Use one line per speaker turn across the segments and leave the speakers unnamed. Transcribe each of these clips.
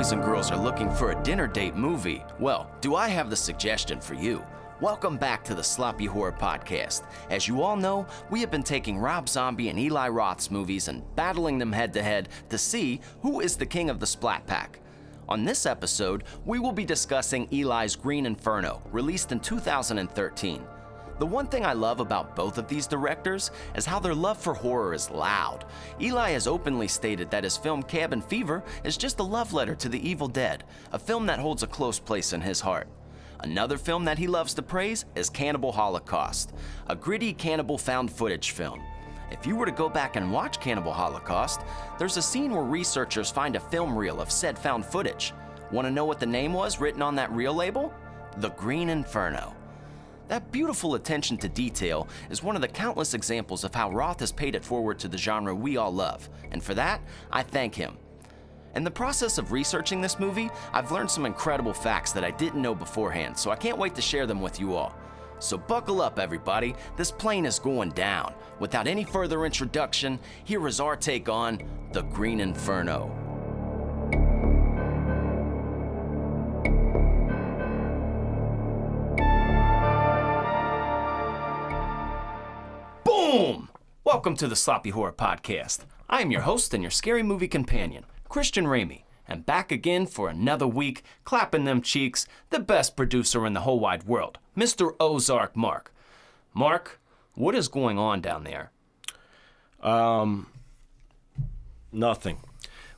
boys and girls are looking for a dinner date movie, well, do I have the suggestion for you? Welcome back to the Sloppy Horror Podcast. As you all know, we have been taking Rob Zombie and Eli Roth's movies and battling them head to head to see who is the king of the Splat Pack. On this episode, we will be discussing Eli's Green Inferno, released in 2013. The one thing I love about both of these directors is how their love for horror is loud. Eli has openly stated that his film Cabin Fever is just a love letter to the Evil Dead, a film that holds a close place in his heart. Another film that he loves to praise is Cannibal Holocaust, a gritty cannibal found footage film. If you were to go back and watch Cannibal Holocaust, there's a scene where researchers find a film reel of said found footage. Want to know what the name was written on that reel label? The Green Inferno. That beautiful attention to detail is one of the countless examples of how Roth has paid it forward to the genre we all love, and for that, I thank him. In the process of researching this movie, I've learned some incredible facts that I didn't know beforehand, so I can't wait to share them with you all. So buckle up, everybody, this plane is going down. Without any further introduction, here is our take on The Green Inferno. Boom! Welcome to the Sloppy Horror Podcast. I am your host and your scary movie companion, Christian Ramey, and back again for another week, clapping them cheeks, the best producer in the whole wide world, Mr. Ozark Mark. Mark, what is going on down there?
Nothing.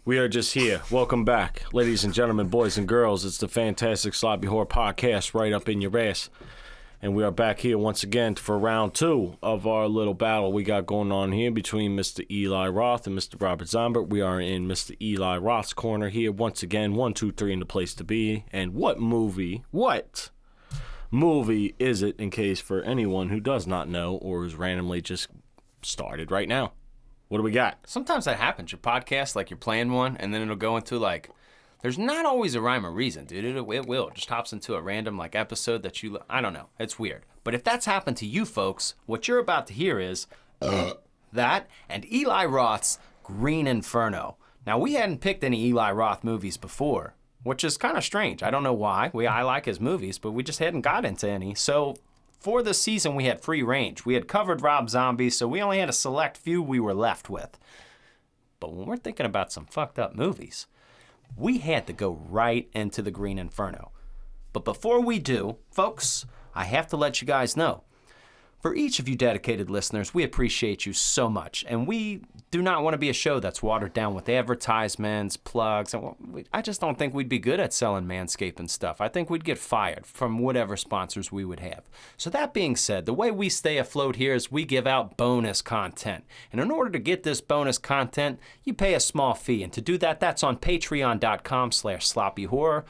We are just here. Welcome back, ladies and gentlemen, boys and girls. It's the fantastic Sloppy Horror Podcast right up in your ass. And we are back here once again for round two of our little battle we got going on here between Mr. Eli Roth and Mr. Robert Zombie. We are in Mr. Eli Roth's corner here once again. 1, 2, 3 in the place to be. And what movie is it, in case for anyone who does not know or is randomly just started right now? What do we got?
Sometimes that happens. Your podcast, like you're playing one, and then it'll go into like, there's not always a rhyme or reason, dude. It will. It just hops into a random like episode that I don't know. It's weird. But if that's happened to you folks, what you're about to hear is that and Eli Roth's Green Inferno. Now, we hadn't picked any Eli Roth movies before, which is kind of strange. I don't know why. I like his movies, but we just hadn't got into any. So for this season, we had free range. We had covered Rob Zombie, so we only had a select few we were left with. But when we're thinking about some fucked up movies, we had to go right into the Green Inferno. But before we do, folks, I have to let you guys know. For each of you dedicated listeners, we appreciate you so much. And we do not want to be a show that's watered down with advertisements, plugs. I just don't think we'd be good at selling Manscaped stuff. I think we'd get fired from whatever sponsors we would have. So that being said, the way we stay afloat here is we give out bonus content. And in order to get this bonus content, you pay a small fee. And to do that, that's on patreon.com/sloppyhorror.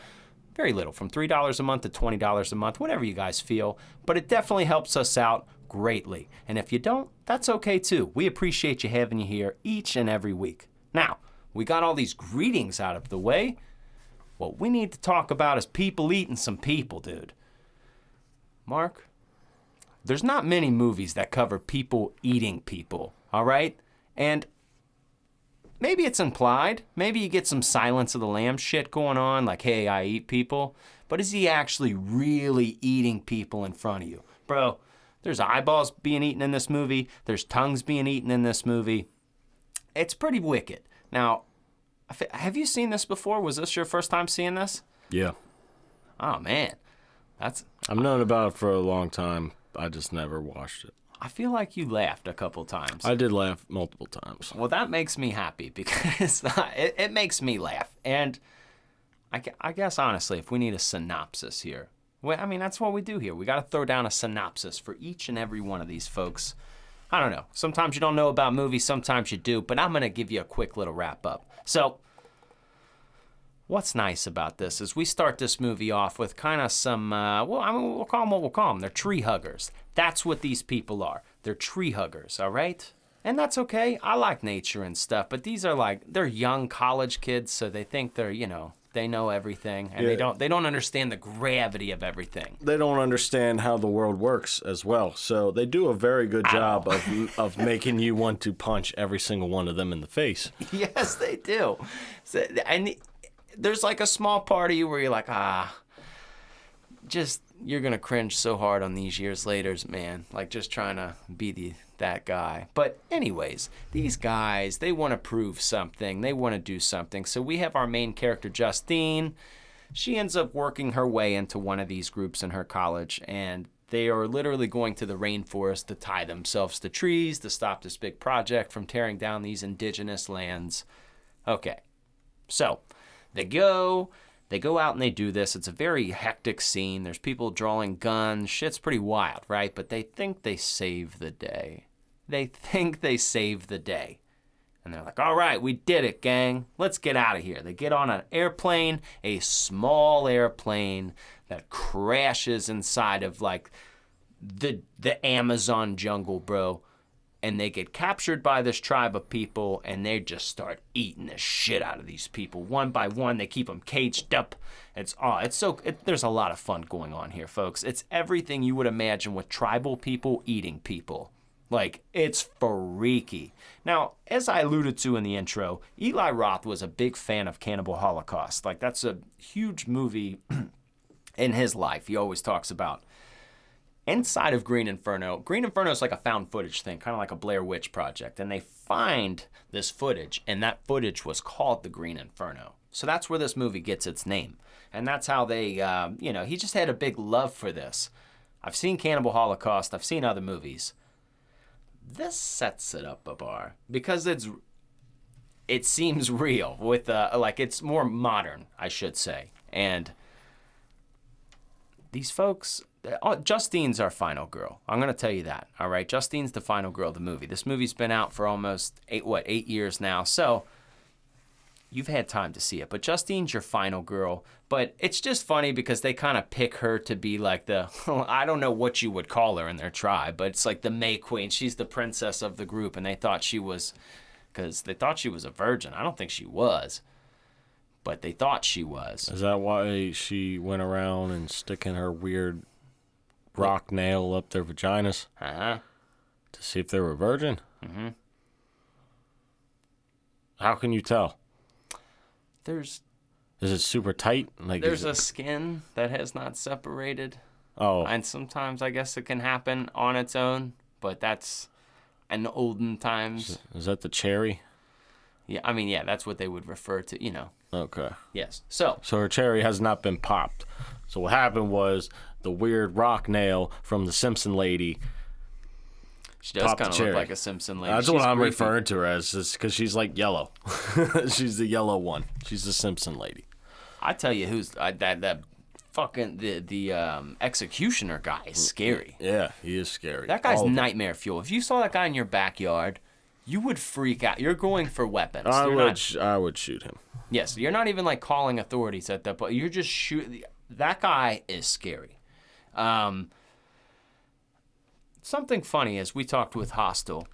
Very little, from $3 a month to $20 a month, whatever you guys feel. But it definitely helps us out greatly. And if you don't, that's okay too. We appreciate you having you here each and every week. Now, we got all these greetings out of the way. What we need to talk about is people eating some people, dude. Mark, there's not many movies that cover people eating people, all right? And maybe it's implied. Maybe you get some Silence of the Lambs shit going on, like, hey, I eat people. But is he actually really eating people in front of you? Bro, there's eyeballs being eaten in this movie. There's tongues being eaten in this movie. It's pretty wicked. Now, have you seen this before? Was this your first time seeing this?
Yeah.
Oh, man.
I've known about it for a long time. I just never watched it.
I feel like you laughed a couple times.
I did laugh multiple times.
Well, that makes me happy because it makes me laugh. And I guess, honestly, if we need a synopsis here, well, I mean, that's what we do here. We got to throw down a synopsis for each and every one of these folks. I don't know. Sometimes you don't know about movies, sometimes you do, but I'm going to give you a quick little wrap up. So, what's nice about this is we start this movie off with kind of some, we'll call them what we'll call them. They're tree huggers. That's what these people are. They're tree huggers, all right? And that's okay. I like nature and stuff, but these are like, they're young college kids, so they think they're, they know everything, and they don't understand the gravity of everything.
They don't understand how the world works as well. So they do a very good job of making you want to punch every single one of them in the face.
Yes, they do. So, and there's like a small part of you where you're like, you're going to cringe so hard on these years later, man. Like, just trying to be that guy. But anyways, these guys, they want to prove something. They want to do something. So we have our main character, Justine. She ends up working her way into one of these groups in her college, and they are literally going to the rainforest to tie themselves to trees to stop this big project from tearing down these indigenous lands. Okay, so they go out and they do this. It's a very hectic scene. There's people drawing guns. Shit's pretty wild, right? But they think they save the day. And they're like, all right, we did it, gang. Let's get out of here. They get on an airplane, a small airplane that crashes inside of like the Amazon jungle, bro. And they get captured by this tribe of people, and they just start eating the shit out of these people. One by one, they keep them caged up. There's a lot of fun going on here, folks. It's everything you would imagine with tribal people eating people. Like, it's freaky. Now, as I alluded to in the intro, Eli Roth was a big fan of Cannibal Holocaust. Like, that's a huge movie in his life. He always talks about. Inside of Green Inferno is like a found footage thing, kind of like a Blair Witch Project. And they find this footage, and that footage was called the Green Inferno. So that's where this movie gets its name. And that's how they, he just had a big love for this. I've seen Cannibal Holocaust. I've seen other movies. This sets it up a bar because it seems real with it's more modern, I should say. And these folks, Justine's our final girl. I'm going to tell you that. All right. Justine's the final girl of the movie. This movie's been out for almost 8 years now. So you've had time to see it, but Justine's your final girl. But it's just funny because they kind of pick her to be like I don't know what you would call her in their tribe, but it's like the May Queen. She's the princess of the group, and they thought she was a virgin. I don't think she was, but they thought she was.
Is that why she went around and sticking her weird rock nail up their vaginas?
Uh-huh.
To see if they were a virgin?
Mm-hmm.
How can you tell?
Is
it super tight? Like,
there's a skin that has not separated.
Oh.
And sometimes I guess it can happen on its own, but that's in olden times.
Is that the cherry?
Yeah, I mean, yeah, that's what they would refer to,
Okay.
Yes. So
her cherry has not been popped. So what happened was the weird rock nail from the Simpson lady.
She does kind of look like a Simpson lady.
That's what I'm referring to her as, because she's like yellow. She's the yellow one. She's the Simpson lady.
I tell you who's that fucking the executioner guy is scary.
Yeah, he is scary.
That guy's nightmare fuel. If you saw that guy in your backyard, you would freak out. You're going for weapons.
I would shoot him.
Yes, you're not even like calling authorities at that point. You're just shooting. That guy is scary. Something funny is we talked with Hostel.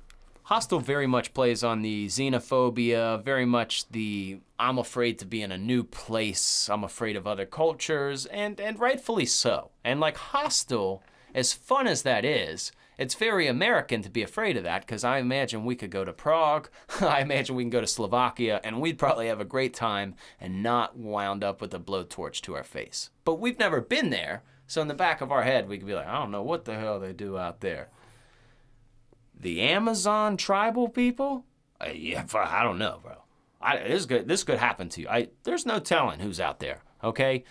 Hostel very much plays on the xenophobia, very much the I'm afraid to be in a new place, I'm afraid of other cultures, and rightfully so. And like Hostel, as fun as that is, it's very American to be afraid of that, because I imagine we could go to Prague, I imagine we can go to Slovakia, and we'd probably have a great time and not wound up with a blowtorch to our face. But we've never been there, so in the back of our head, we could be like, I don't know what the hell they do out there. The Amazon tribal people? I don't know, bro. This could happen to you. There's no telling who's out there, okay?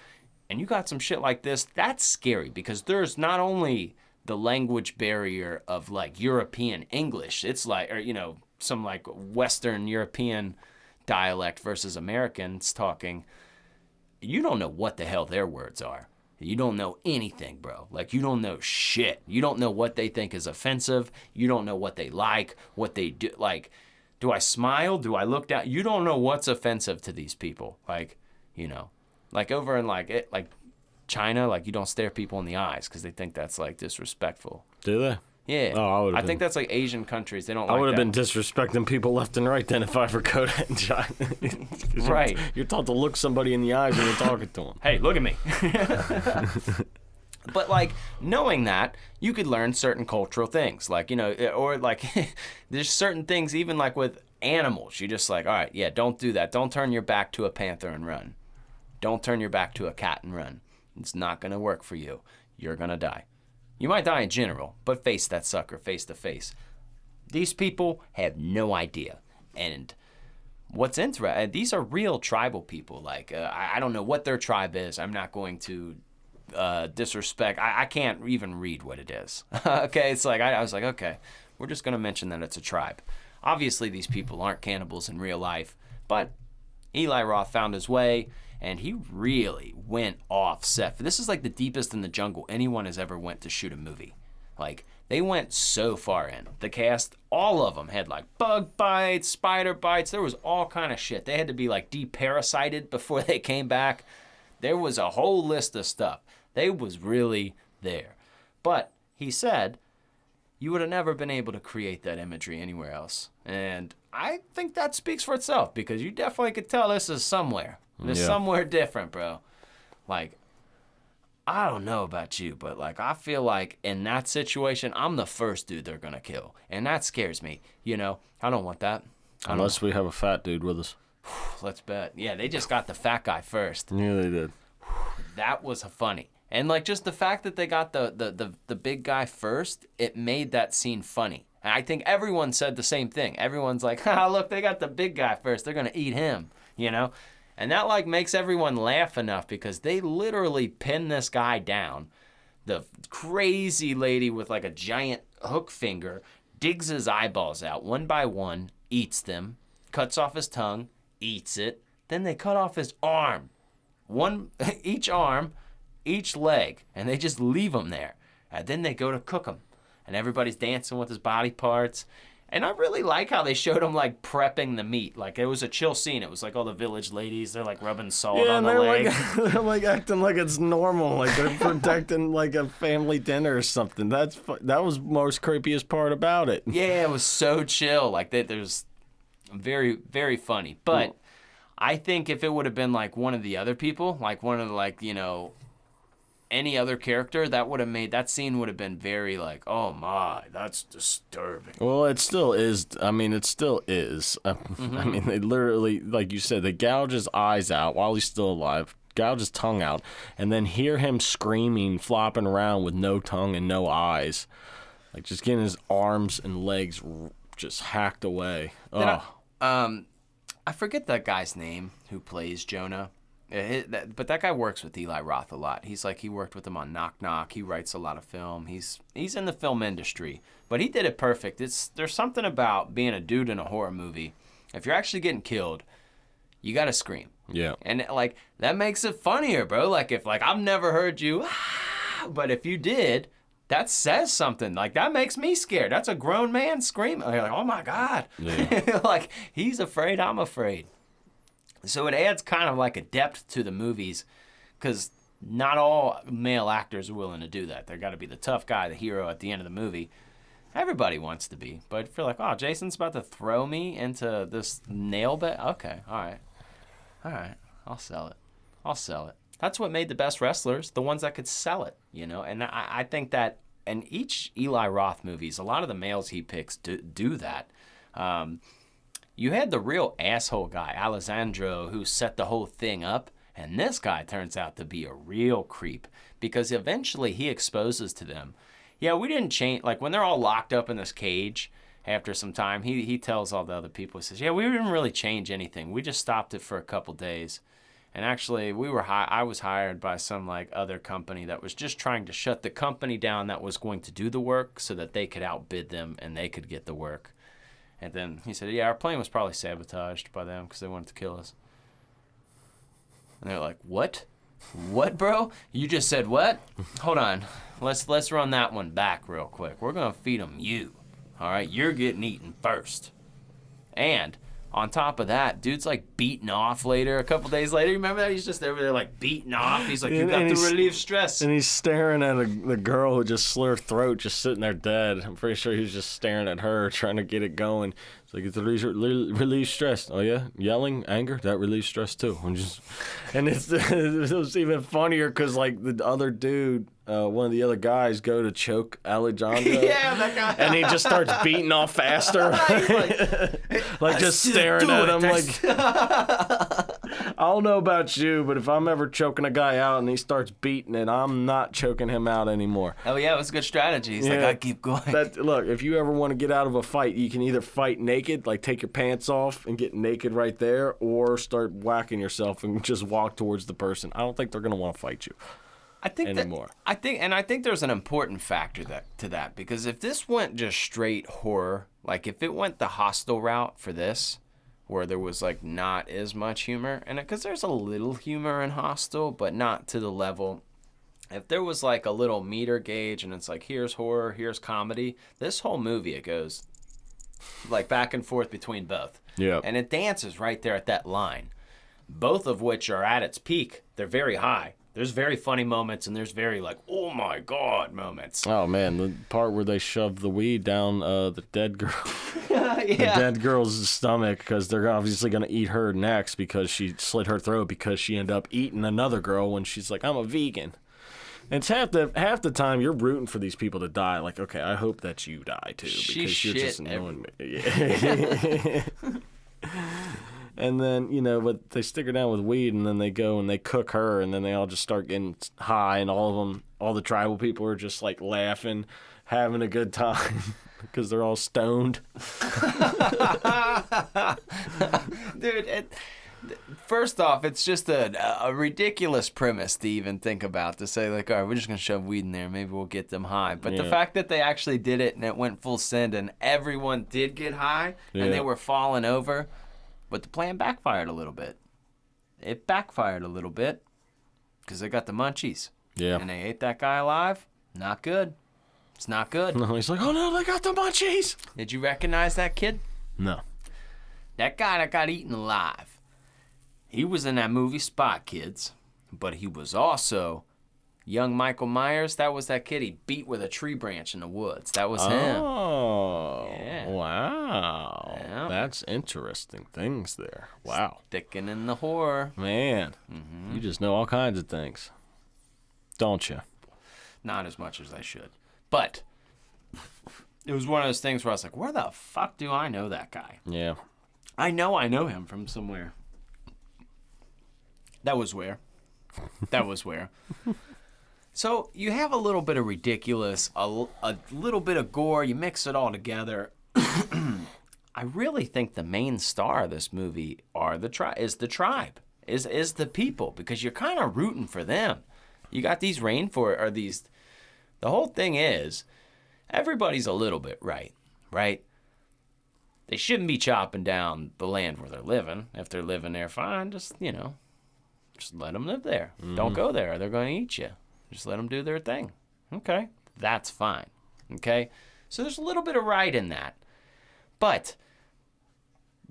And you got some shit like this, that's scary, because there's not only the language barrier of like European English, it's like, or some like Western European dialect versus Americans talking. You don't know what the hell their words are. You don't know anything, bro. Like, you don't know shit. You don't know what they think is offensive. You don't know what they like, what they do. Like, do I smile? Do I look down? You don't know what's offensive to these people. Like, like over in like China, like you don't stare people in the eyes because they think that's like disrespectful.
Do they?
Yeah.
Oh,
I think that's like Asian countries. They don't like that.
I would have been disrespecting people left and right then if I ever go to China.
Right.
You're taught to look somebody in the eyes when you're talking to them.
Hey, look at me. But like knowing that, you could learn certain cultural things. Like, or like there's certain things even like with animals. You're just like, all right, yeah, don't do that. Don't turn your back to a panther and run. Don't turn your back to a cat and run. It's not going to work for you. You're going to die. You might die in general, but face that sucker face to face. These people have no idea. And what's interesting, these are real tribal people. Like, I don't know what their tribe is. I'm not going to disrespect. I can't even read what it is. Okay, it's like, I was like, okay, we're just going to mention that it's a tribe. Obviously, these people aren't cannibals in real life, but Eli Roth found his way, and he really went off set. This is like the deepest in the jungle anyone has ever went to shoot a movie. Like, they went so far in. The cast, all of them had like bug bites, spider bites. There was all kind of shit. They had to be like deparasited before they came back. There was a whole list of stuff. They was really there. But he said, you would have never been able to create that imagery anywhere else. And I think that speaks for itself, because you definitely could tell this is somewhere. This is somewhere different, bro. Like, I don't know about you, but like, I feel like in that situation, I'm the first dude they're gonna kill. And that scares me. You know, I don't want that.
Unless we have a fat dude with us.
Let's bet. Yeah, they just got the fat guy first.
Yeah, they did.
That was funny. And like, just the fact that they got the big guy first, it made that scene funny. And I think everyone said the same thing. Everyone's like, look, they got the big guy first. They're going to eat him, you know? And that like makes everyone laugh enough, because they literally pin this guy down. The crazy lady with like a giant hook finger digs his eyeballs out one by one, eats them, cuts off his tongue, eats it. Then they cut off his arm. Each arm, each leg, and they just leave him there. And then they go to cook him, and everybody's dancing with his body parts. And I really like how they showed him like prepping the meat. Like, it was a chill scene. It was like all the village ladies, they're like rubbing salt on the leg.
They're like acting like it's normal, like they're protecting like a family dinner or something. That was most creepiest part about it.
Yeah, it was so chill. Like, there's very, very funny. But I think if it would have been like one of the other people, like one of the, like, you know, any other character, that scene would have been very like, oh my, that's disturbing.
Well, it still is. I mean, it still is. I mean, they literally, like you said, they gouge his eyes out while he's still alive, gouge his tongue out, and then hear him screaming, flopping around with no tongue and no eyes. Like, just getting his arms and legs just hacked away.
I forget that guy's name who plays Jonah. But that guy works with Eli Roth a lot. He worked with him on Knock Knock. He writes a lot of film. He's in the film industry, but he did it perfect. There's something about being a dude in a horror movie. If you're actually getting killed, you gotta scream.
Yeah.
And like, that makes it funnier, bro. Like, if like, I've never heard you, but if you did, that says something. Like, that makes me scared. That's a grown man screaming. Like, oh my God. Yeah. Like, he's afraid, I'm afraid. So it adds kind of like a depth to the movies, because not all male actors are willing to do that. They've got to be the tough guy, the hero at the end of the movie. Everybody wants to be. But if you're like, oh, Jason's about to throw me into this nail bed. Okay, all right, I'll sell it. That's what made the best wrestlers, the ones that could sell it, you know? And I think that in each Eli Roth movies, a lot of the males he picks do that. You had the real asshole guy, Alessandro, who set the whole thing up, and this guy turns out to be a real creep, because eventually he exposes to them, yeah, we didn't change, like when they're all locked up in this cage, after some time, he tells all the other people, he says, yeah, we didn't really change anything, we just stopped it for a couple days, and actually I was hired by some like other company that was just trying to shut the company down that was going to do the work so that they could outbid them and they could get the work. And then he said, yeah, our plane was probably sabotaged by them because they wanted to kill us. And they're like, what? What, bro? You just said what? Hold on. Let's run that one back real quick. We're going to feed them you. All right? You're getting eaten first. And on top of that, dude's like beating off later, a couple days later. You remember that? He's just over there like beating off. He's like, you got to relieve stress.
And he's staring at the girl who just slit her throat, just sitting there dead. I'm pretty sure he was just staring at her, trying to get it going. It's like, it's relieve stress. Oh yeah? Yelling, anger, that relieves stress too. It was even funnier because like the other dude, one of the other guys go to choke Alejandro.
Yeah, that guy.
And he just starts beating off faster. Like just staring at him like I I don't know about you, but if I'm ever choking a guy out and he starts beating it, I'm not choking him out anymore.
Oh, yeah, it was a good strategy. He's like, I keep going.
Look, if you ever want to get out of a fight, you can either fight naked, like take your pants off and get naked right there, or start whacking yourself and just walk towards the person. I don't think they're going to want to fight you anymore.
I think there's an important factor to that, because if this went just straight horror, like if it went the Hostel route for this, where there was like not as much humor in it, because there's a little humor in Hostel, but not to the level. If there was like a little meter gauge and it's like, here's horror, here's comedy, this whole movie, it goes like back and forth between both.
Yeah.
And it dances right there at that line, both of which are at its peak. They're very high. There's very funny moments, and there's very like, oh my God moments.
Oh man, the part where they shove the weed down the dead girl,
Yeah.
the dead girl's stomach, because they're obviously gonna eat her next because she slit her throat because she ended up eating another girl when she's like, I'm a vegan. And it's half the time you're rooting for these people to die. Like, okay, I hope that you die too, because you're just annoying me. Yeah. And then, but they stick her down with weed, and then they go and they cook her, and then they all just start getting high, and all the tribal people are just like laughing, having a good time because they're all stoned.
Dude, first off, it's just a ridiculous premise to even think about, to say like, all right, we're just going to shove weed in there, maybe we'll get them high. But the fact that they actually did it and it went full send and everyone did get high and they were falling over. But the plan backfired a little bit. It backfired a little bit because they got the munchies. Yeah. And they ate that guy alive. Not good. It's not good.
No, he's like, oh no, they got the munchies.
Did you recognize that kid?
No.
That guy that got eaten alive, he was in that movie Spot, kids. But he was also young Michael Myers. That was that kid he beat with a tree branch in the woods. That was him.
Oh,
yeah.
Wow.
Yeah.
That's interesting things there. Wow.
Sticking in the horror.
Man, you just know all kinds of things, don't you?
Not as much as I should. But it was one of those things where I was like, where the fuck do I know that guy?
Yeah.
I know him from somewhere. That was where. So you have a little bit of ridiculous, a little bit of gore. You mix it all together. I really think the main star of this movie is the tribe, is the people, because you're kind of rooting for them. You got these the whole thing is, everybody's a little bit right? They shouldn't be chopping down the land where they're living. If they're living there, fine. Just let them live there. Mm-hmm. Don't go there, or they're going to eat you. Just let them do their thing. Okay, that's fine. Okay, so there's a little bit of right in that, but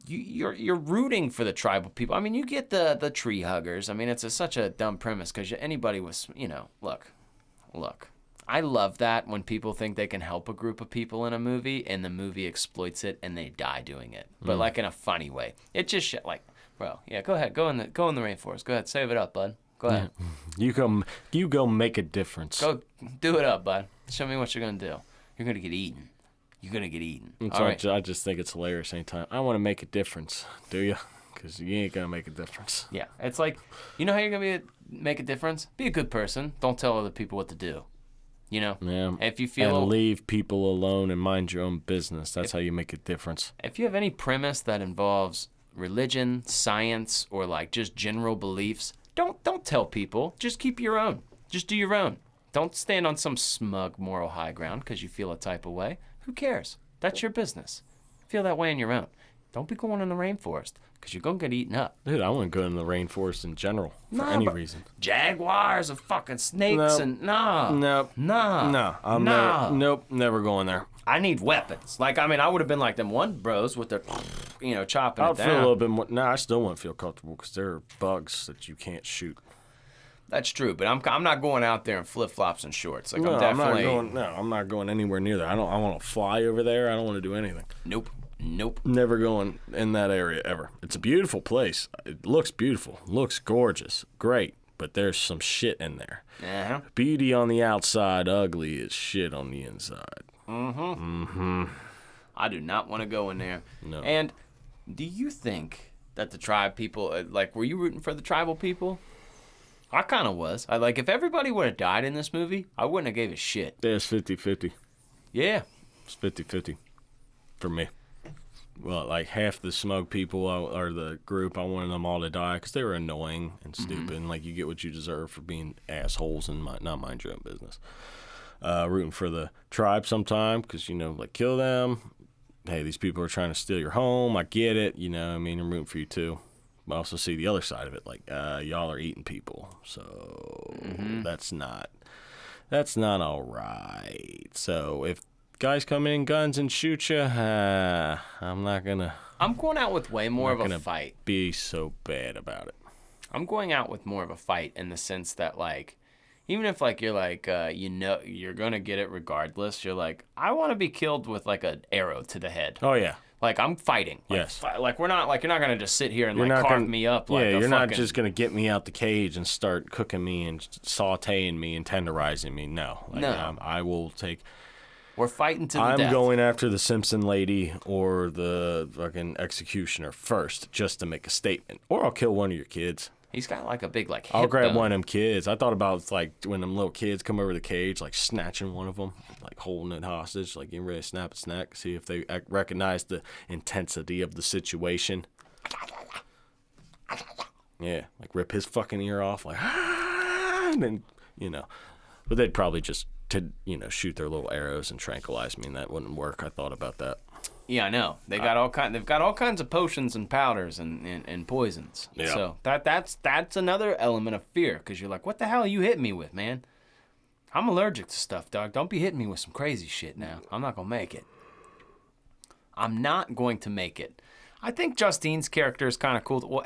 you're rooting for the tribal people. I mean, you get the tree huggers. I mean, it's such a dumb premise, because anybody was, look. I love that when people think they can help a group of people in a movie, and the movie exploits it, and they die doing it, but like in a funny way. It just like, bro, yeah, go ahead, go in the rainforest. Go ahead, save it up, bud. Go ahead.
You go make a difference.
Go do it up, bud. Show me what you're gonna do. You're gonna get eaten. All right.
I just think it's hilarious anytime. I want to make a difference. Do you? Because you ain't gonna make a difference.
Yeah, it's like, you know how you're gonna make a difference? Be a good person. Don't tell other people what to do. Yeah. If you feel
leave people alone and mind your own business. That's how you make a difference.
If you have any premise that involves religion, science, or like just general beliefs, don't tell people. Just keep your own. Just do your own. Don't stand on some smug moral high ground because you feel a type of way. Who cares? That's your business. Feel that way on your own. Don't be going in the rainforest, because you're going to get eaten up.
Dude, I wouldn't go in the rainforest in general for any reason.
Jaguars and fucking snakes
Nope, never going there.
I need weapons. Like, I mean, I would have been like them one bros with their, chopping it down.
I'll feel a little bit more. I still wouldn't feel comfortable because there are bugs that you can't shoot.
That's true, but I'm not going out there in flip-flops and shorts. Like, I'm
not going anywhere near that. I want to fly over there. I don't want to do anything.
Nope.
Never going in that area ever. It's a beautiful place. It looks beautiful. Looks gorgeous. Great. But there's some shit in there.
Uh-huh.
Beauty on the outside, ugly as shit on the inside.
I do not want to go in there.
No.
And do you think that the tribe people, like, were you rooting for the tribal people? I kind of was. Like, if everybody would have died in this movie, I wouldn't have gave a shit.
Yeah, it's 50-50.
Yeah.
It's 50-50 for me. Well, like half the smug people or the group, I wanted them all to die because they were annoying and stupid. And, like, you get what you deserve for being assholes and not mind your own business. Rooting for the tribe sometime because, you know, like, kill them. Hey, these people are trying to steal your home. I get it. You know, I mean, I'm rooting for you too. But I also see the other side of it. Like, y'all are eating people. So that's not all right. So if guys come in guns and shoot you, I'm
going out with way more of a fight.
Be so bad about it.
I'm going out with more of a fight in the sense that, like, even if, like, you're like, you know, you're going to get it regardless, you're like, I want to be killed with, like, an arrow to the head.
Oh, yeah.
Like, I'm fighting. Like,
yes.
Like, we're not, like, you're not going to just sit here and, like, carve me up. Like,
yeah, you're not just going to get me out the cage and start cooking me and sauteing me and tenderizing me. No. Like,
no.
I will take...
We're fighting to the death.
I'm going after the Simpson lady or the fucking executioner first just to make a statement. Or I'll kill one of your kids.
He's got, like, a big, like, hip
I'll grab
bone.
one of them kids. I thought about, like, when them little kids come over the cage, like, snatching one of them, like, holding it hostage, like, getting ready to snap its neck, see if they recognize the intensity of the situation. Yeah, like, rip his fucking ear off, like, and then, you know. But they'd probably just, shoot their little arrows and tranquilize me, and that wouldn't work. I thought about that.
Yeah, I know. They've got all kinds of potions and powders and poisons.
Yeah.
So that's another element of fear because you're like, what the hell are you hitting me with, man? I'm allergic to stuff, dog. Don't be hitting me with some crazy shit now. I'm not gonna make it. I'm not going to make it. I think Justine's character is kind of cool. Well,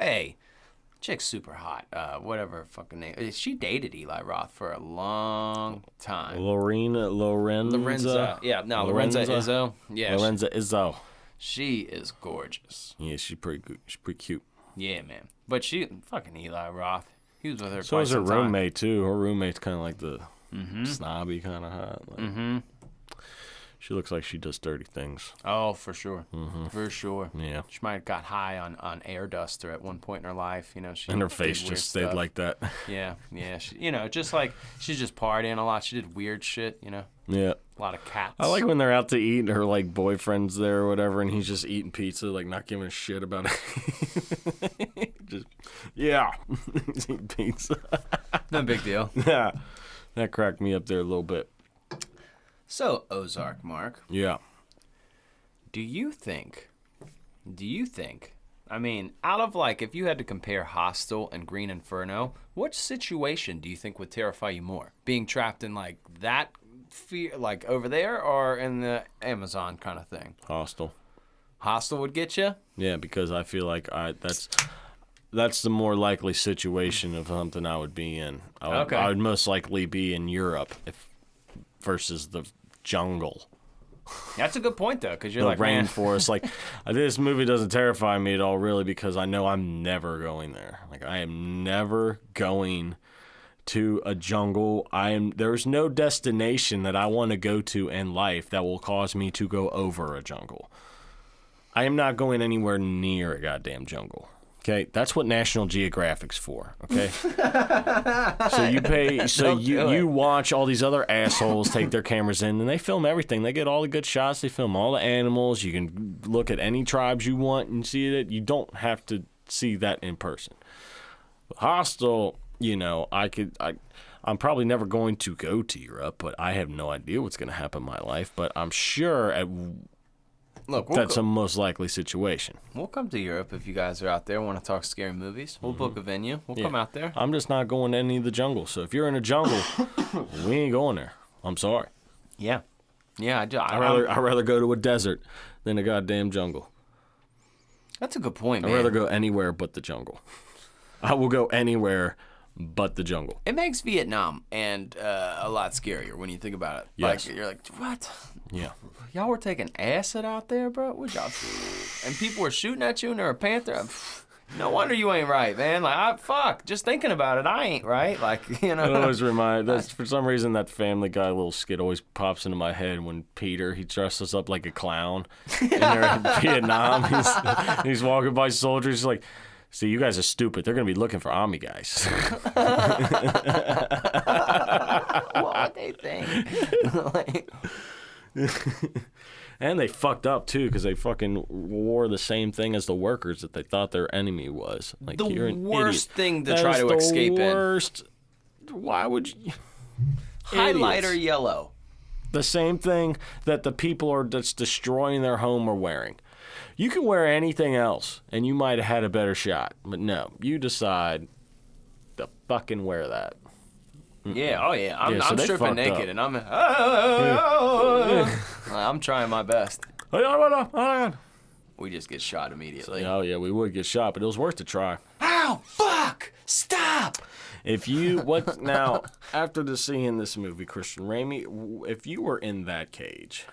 chick's super hot. Whatever her fucking name. She dated Eli Roth for a long time.
Lorenza.
Yeah, no, Lorenza Izzo. Yeah,
Lorenza Izzo.
She is gorgeous.
Yeah, she's pretty good. She's pretty cute.
Yeah, man. But she, fucking Eli Roth. He was with her.
So is her roommate too. Her roommate's kind of like the snobby kind of hot. Like, she looks like she does dirty things.
Oh, for sure. For sure.
Yeah.
She might have got high on air duster at one point in her life. You know,
and her face just stayed like that.
Yeah. She, just like, she's just partying a lot. She did weird shit, you know.
Yeah.
A lot of cats.
I like when they're out to eat and her, like, boyfriend's there or whatever, and he's just eating pizza, like, not giving a shit about it. He's eating pizza.
No big deal.
Yeah. That cracked me up there a little bit.
So, Ozark, Mark.
Yeah.
Do you think, I mean, out of, like, if you had to compare Hostel and Green Inferno, which situation do you think would terrify you more? Being trapped in, like, that fear, like, over there, or in the Amazon kind of thing?
Hostel.
Hostel would get you?
Yeah, because I feel like that's the more likely situation of something I would be in. I would most likely be in Europe versus the jungle.
That's a good point, though, because you're
the
like,
rainforest. Like, this movie doesn't terrify me at all, really, because I know I'm never going there. Like, I am never going to a jungle. There's no destination that I want to go to in life that will cause me to go over a jungle. I am not going anywhere near a goddamn jungle. Okay, that's what National Geographic's for. Okay, you watch all these other assholes take their cameras in and they film everything. They get all the good shots. They film all the animals. You can look at any tribes you want and see it. You don't have to see that in person. Hostel, I'm probably never going to go to Europe, but I have no idea what's going to happen in my life. But I'm sure that's a most likely situation.
We'll come to Europe if you guys are out there want to talk scary movies. We'll book a venue. We'll come out there.
I'm just not going to any of the jungle. So if you're in a jungle, we ain't going there. I'm sorry.
Yeah. Yeah,
I'd rather go to a desert than a goddamn jungle.
That's a good point, man.
I'd rather go anywhere but the jungle. I will go anywhere but the jungle.
It makes Vietnam and a lot scarier when you think about it.
Yes.
Like, you're like, what?
Yeah.
Y'all were taking acid out there, bro? What y'all? And people were shooting at you and they're a panther? No wonder you ain't right, man. Like, fuck, just thinking about it, I ain't right. Like, you know.
It always that's for some reason that Family Guy little skit always pops into my head when Peter, he dresses up like a clown. And they're in Vietnam. He's walking by soldiers. He's like, see, you guys are stupid. They're going to be looking for army guys.
What they think? Like,
and they fucked up, too, because they fucking wore the same thing as the workers that they thought their enemy was. Like, you're an
worst
idiot.
thing to try to escape
the worst. Why would you...
Highlighter yellow.
The same thing that the people that's destroying their home are wearing. You can wear anything else, and you might have had a better shot. But no, you decide to fucking wear that.
Yeah, oh yeah. I'm
so
stripping naked, and I'm trying my best. We just get shot immediately.
Oh yeah, we would get shot, but it was worth a try.
Ow! Fuck! Stop!
Now, after seeing this movie, Christian Ramey, if you were in that cage,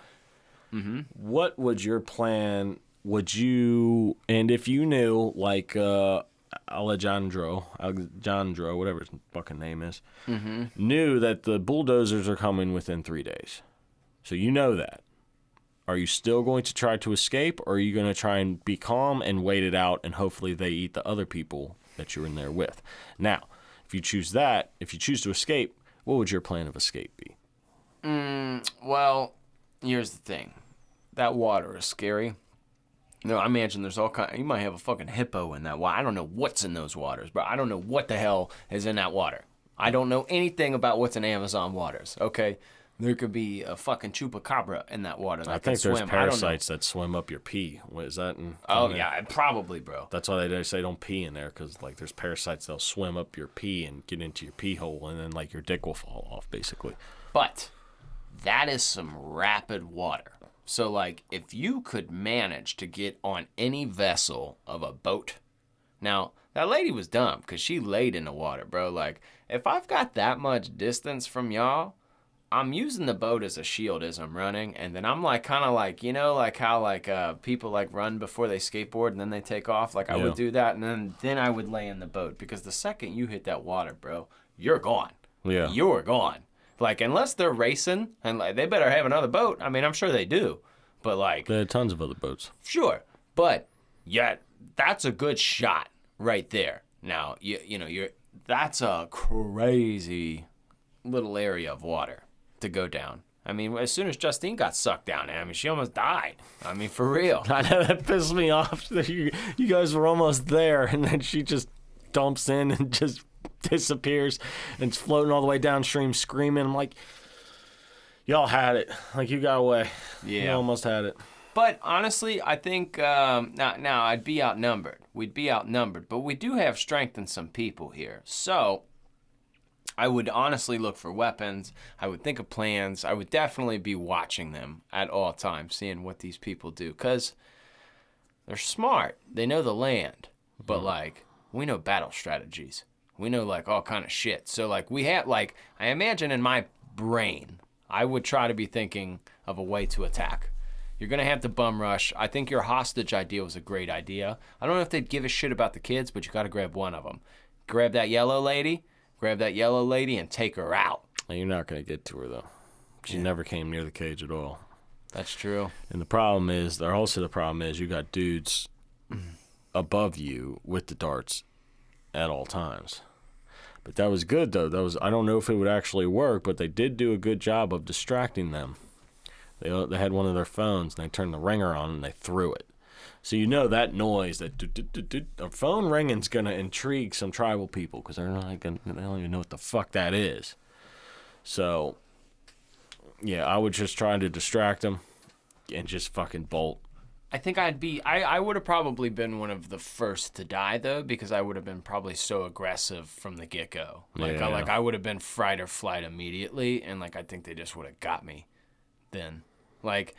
what would your plan? And if you knew, like, Alejandro, whatever his fucking name is, knew that the bulldozers are coming within 3 days. So you know that. Are you still going to try to escape, or are you going to try and be calm and wait it out, and hopefully they eat the other people that you're in there with? Now, if you choose to escape, what would your plan of escape be?
Well, here's the thing. That water is scary. No, I imagine there's all kind. You might have a fucking hippo in that water. I don't know what's in those waters, bro. I don't know what the hell is in that water. I don't know anything about what's in Amazon waters. Okay, there could be a fucking chupacabra in that water. That
I think there's
swim.
parasites that swim up your pee. What is that?
Yeah, probably, bro.
That's why they say don't pee in there, because like there's parasites that'll swim up your pee and get into your pee hole, and then like your dick will fall off, basically.
But that is some rapid water. So, like, if you could manage to get on any vessel of a boat. Now, that lady was dumb because she laid in the water, bro. Like, if I've got that much distance from y'all, I'm using the boat as a shield as I'm running. And then I'm, like, kind of like, you know, like how, like, people, like, run before they skateboard and then they take off. Like, I would do that. And then I would lay in the boat. Because the second you hit that water, bro, you're gone.
Yeah.
You're gone. Like, unless they're racing, and like they better have another boat. I mean, I'm sure they do. But, like...
There are tons of other boats.
Sure. But, yeah, that's a good shot right there. Now, that's a crazy little area of water to go down. I mean, as soon as Justine got sucked down there, I mean, she almost died. I mean, for real.
I know, that pissed me off. You guys were almost there, and then she just dumps in and just... disappears and it's floating all the way downstream screaming. I'm like, y'all had it. Like, you got away.
Yeah.
You almost had it.
But honestly, I think now I'd be outnumbered. We'd be outnumbered, but we do have strength in some people here. So I would honestly look for weapons. I would think of plans. I would definitely be watching them at all times, seeing what these people do, because they're smart. They know the land, but like, we know battle strategies. We know, like, all kind of shit. So, like, we have, like, I imagine in my brain, I would try to be thinking of a way to attack. You're going to have to bum rush. I think your hostage idea was a great idea. I don't know if they'd give a shit about the kids, but you got to grab one of them. Grab that yellow lady, and take her out.
You're not going to get to her, though. She never came near the cage at all.
That's true.
And the problem is, you got dudes above you with the darts at all times. But that was good, though. I don't know if it would actually work, but they did do a good job of distracting them. They had one of their phones, and they turned the ringer on, and they threw it. So you know that noise, that a phone ringing's going to intrigue some tribal people, because they don't even know what the fuck that is. So, yeah, I would just try to distract them and just fucking bolt.
I think I would have probably been one of the first to die, though, because I would have been probably so aggressive from the get-go. I would have been fight or flight immediately, and, like, I think they just would have got me then. Like,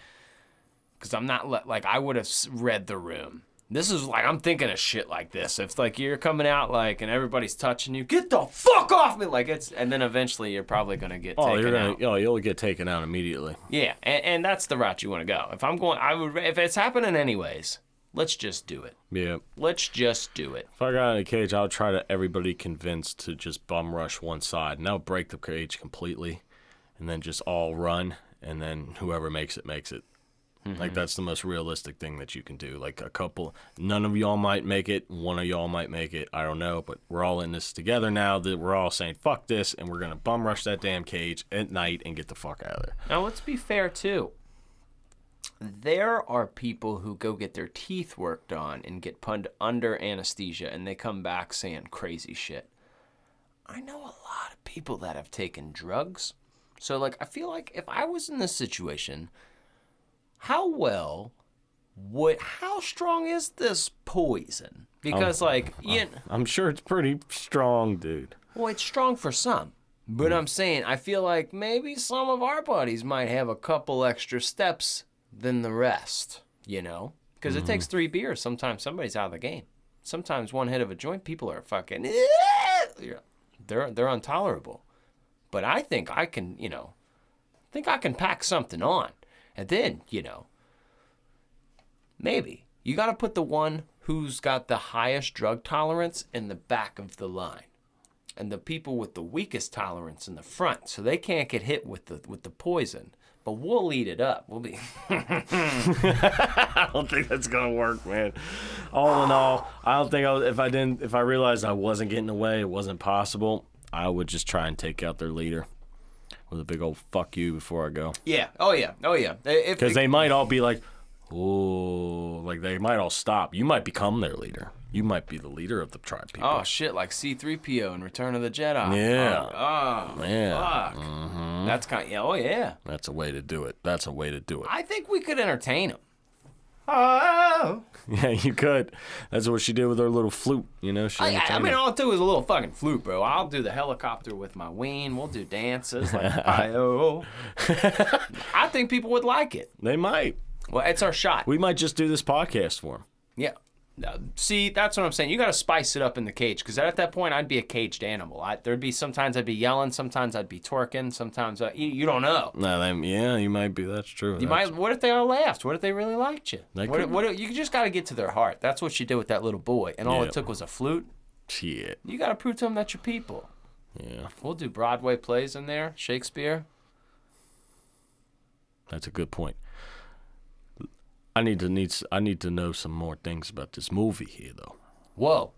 because I'm not, like, I would have read the room. This is, like, I'm thinking of shit like this. If, like, you're coming out, like, and everybody's touching you, get the fuck off me! Like, and then eventually you're probably going to get taken out.
You'll get taken out immediately.
Yeah, and that's the route you want to go. If it's happening anyways, Let's just do it.
Yeah.
Let's just do it.
If I got in a cage, I'll try to everybody convinced to just bum rush one side, and I'll break the cage completely, and then just all run, and then whoever makes it, makes it. Like, that's the most realistic thing that you can do. Like, none of y'all might make it, one of y'all might make it, I don't know, but we're all in this together now that we're all saying, fuck this, and we're going to bum rush that damn cage at night and get the fuck out of there.
Now, let's be fair, too. There are people who go get their teeth worked on and get put under anesthesia, and they come back saying crazy shit. I know a lot of people that have taken drugs. So, like, I feel like if I was in this situation, how strong is this poison? Because,
I'm sure it's pretty strong, dude.
Well, it's strong for some. But I'm saying, I feel like maybe some of our buddies might have a couple extra steps than the rest, you know? Because it takes 3 beers. Sometimes somebody's out of the game. Sometimes one hit of a joint, people are fucking... They're intolerable. But I think I can, pack something on. And then, maybe. You got to put the one who's got the highest drug tolerance in the back of the line. And the people with the weakest tolerance in the front. So they can't get hit with the poison. But we'll eat it up. We'll be...
I don't think that's going to work, man. All in all, I don't think if I realized I wasn't getting away, it wasn't possible, I would just try and take out their leader with a big old fuck you before I go.
Yeah. Oh, yeah.
Because they might all be like, oh, like they might all stop. You might become their leader. You might be the leader of the tribe people.
Oh, shit, like C-3PO in Return of the Jedi.
Yeah.
Oh
yeah.
Fuck. That's kind of, oh, yeah.
That's a way to do it.
I think we could entertain him.
Oh. Yeah, you could. That's what she did with her little flute, I mean,
all I'll do is a little fucking flute, bro. I'll do the helicopter with my ween. We'll do dances like, hi-oh. I think people would like it.
They might.
Well, it's our shot.
We might just do this podcast for them.
Yeah. See, that's what I'm saying. You got to spice it up in the cage, because at that point, I'd be a caged animal. There'd be sometimes I'd be yelling, sometimes I'd be twerking, sometimes you don't know.
No, you might be. That's true.
What if they all laughed? What if they really liked you? You just got to get to their heart. That's what she did with that little boy, and all it took was a flute.
Shit.
You got to prove to them that you're people.
Yeah.
We'll do Broadway plays in there, Shakespeare.
That's a good point. I need to know some more things about this movie here, though.
Whoa.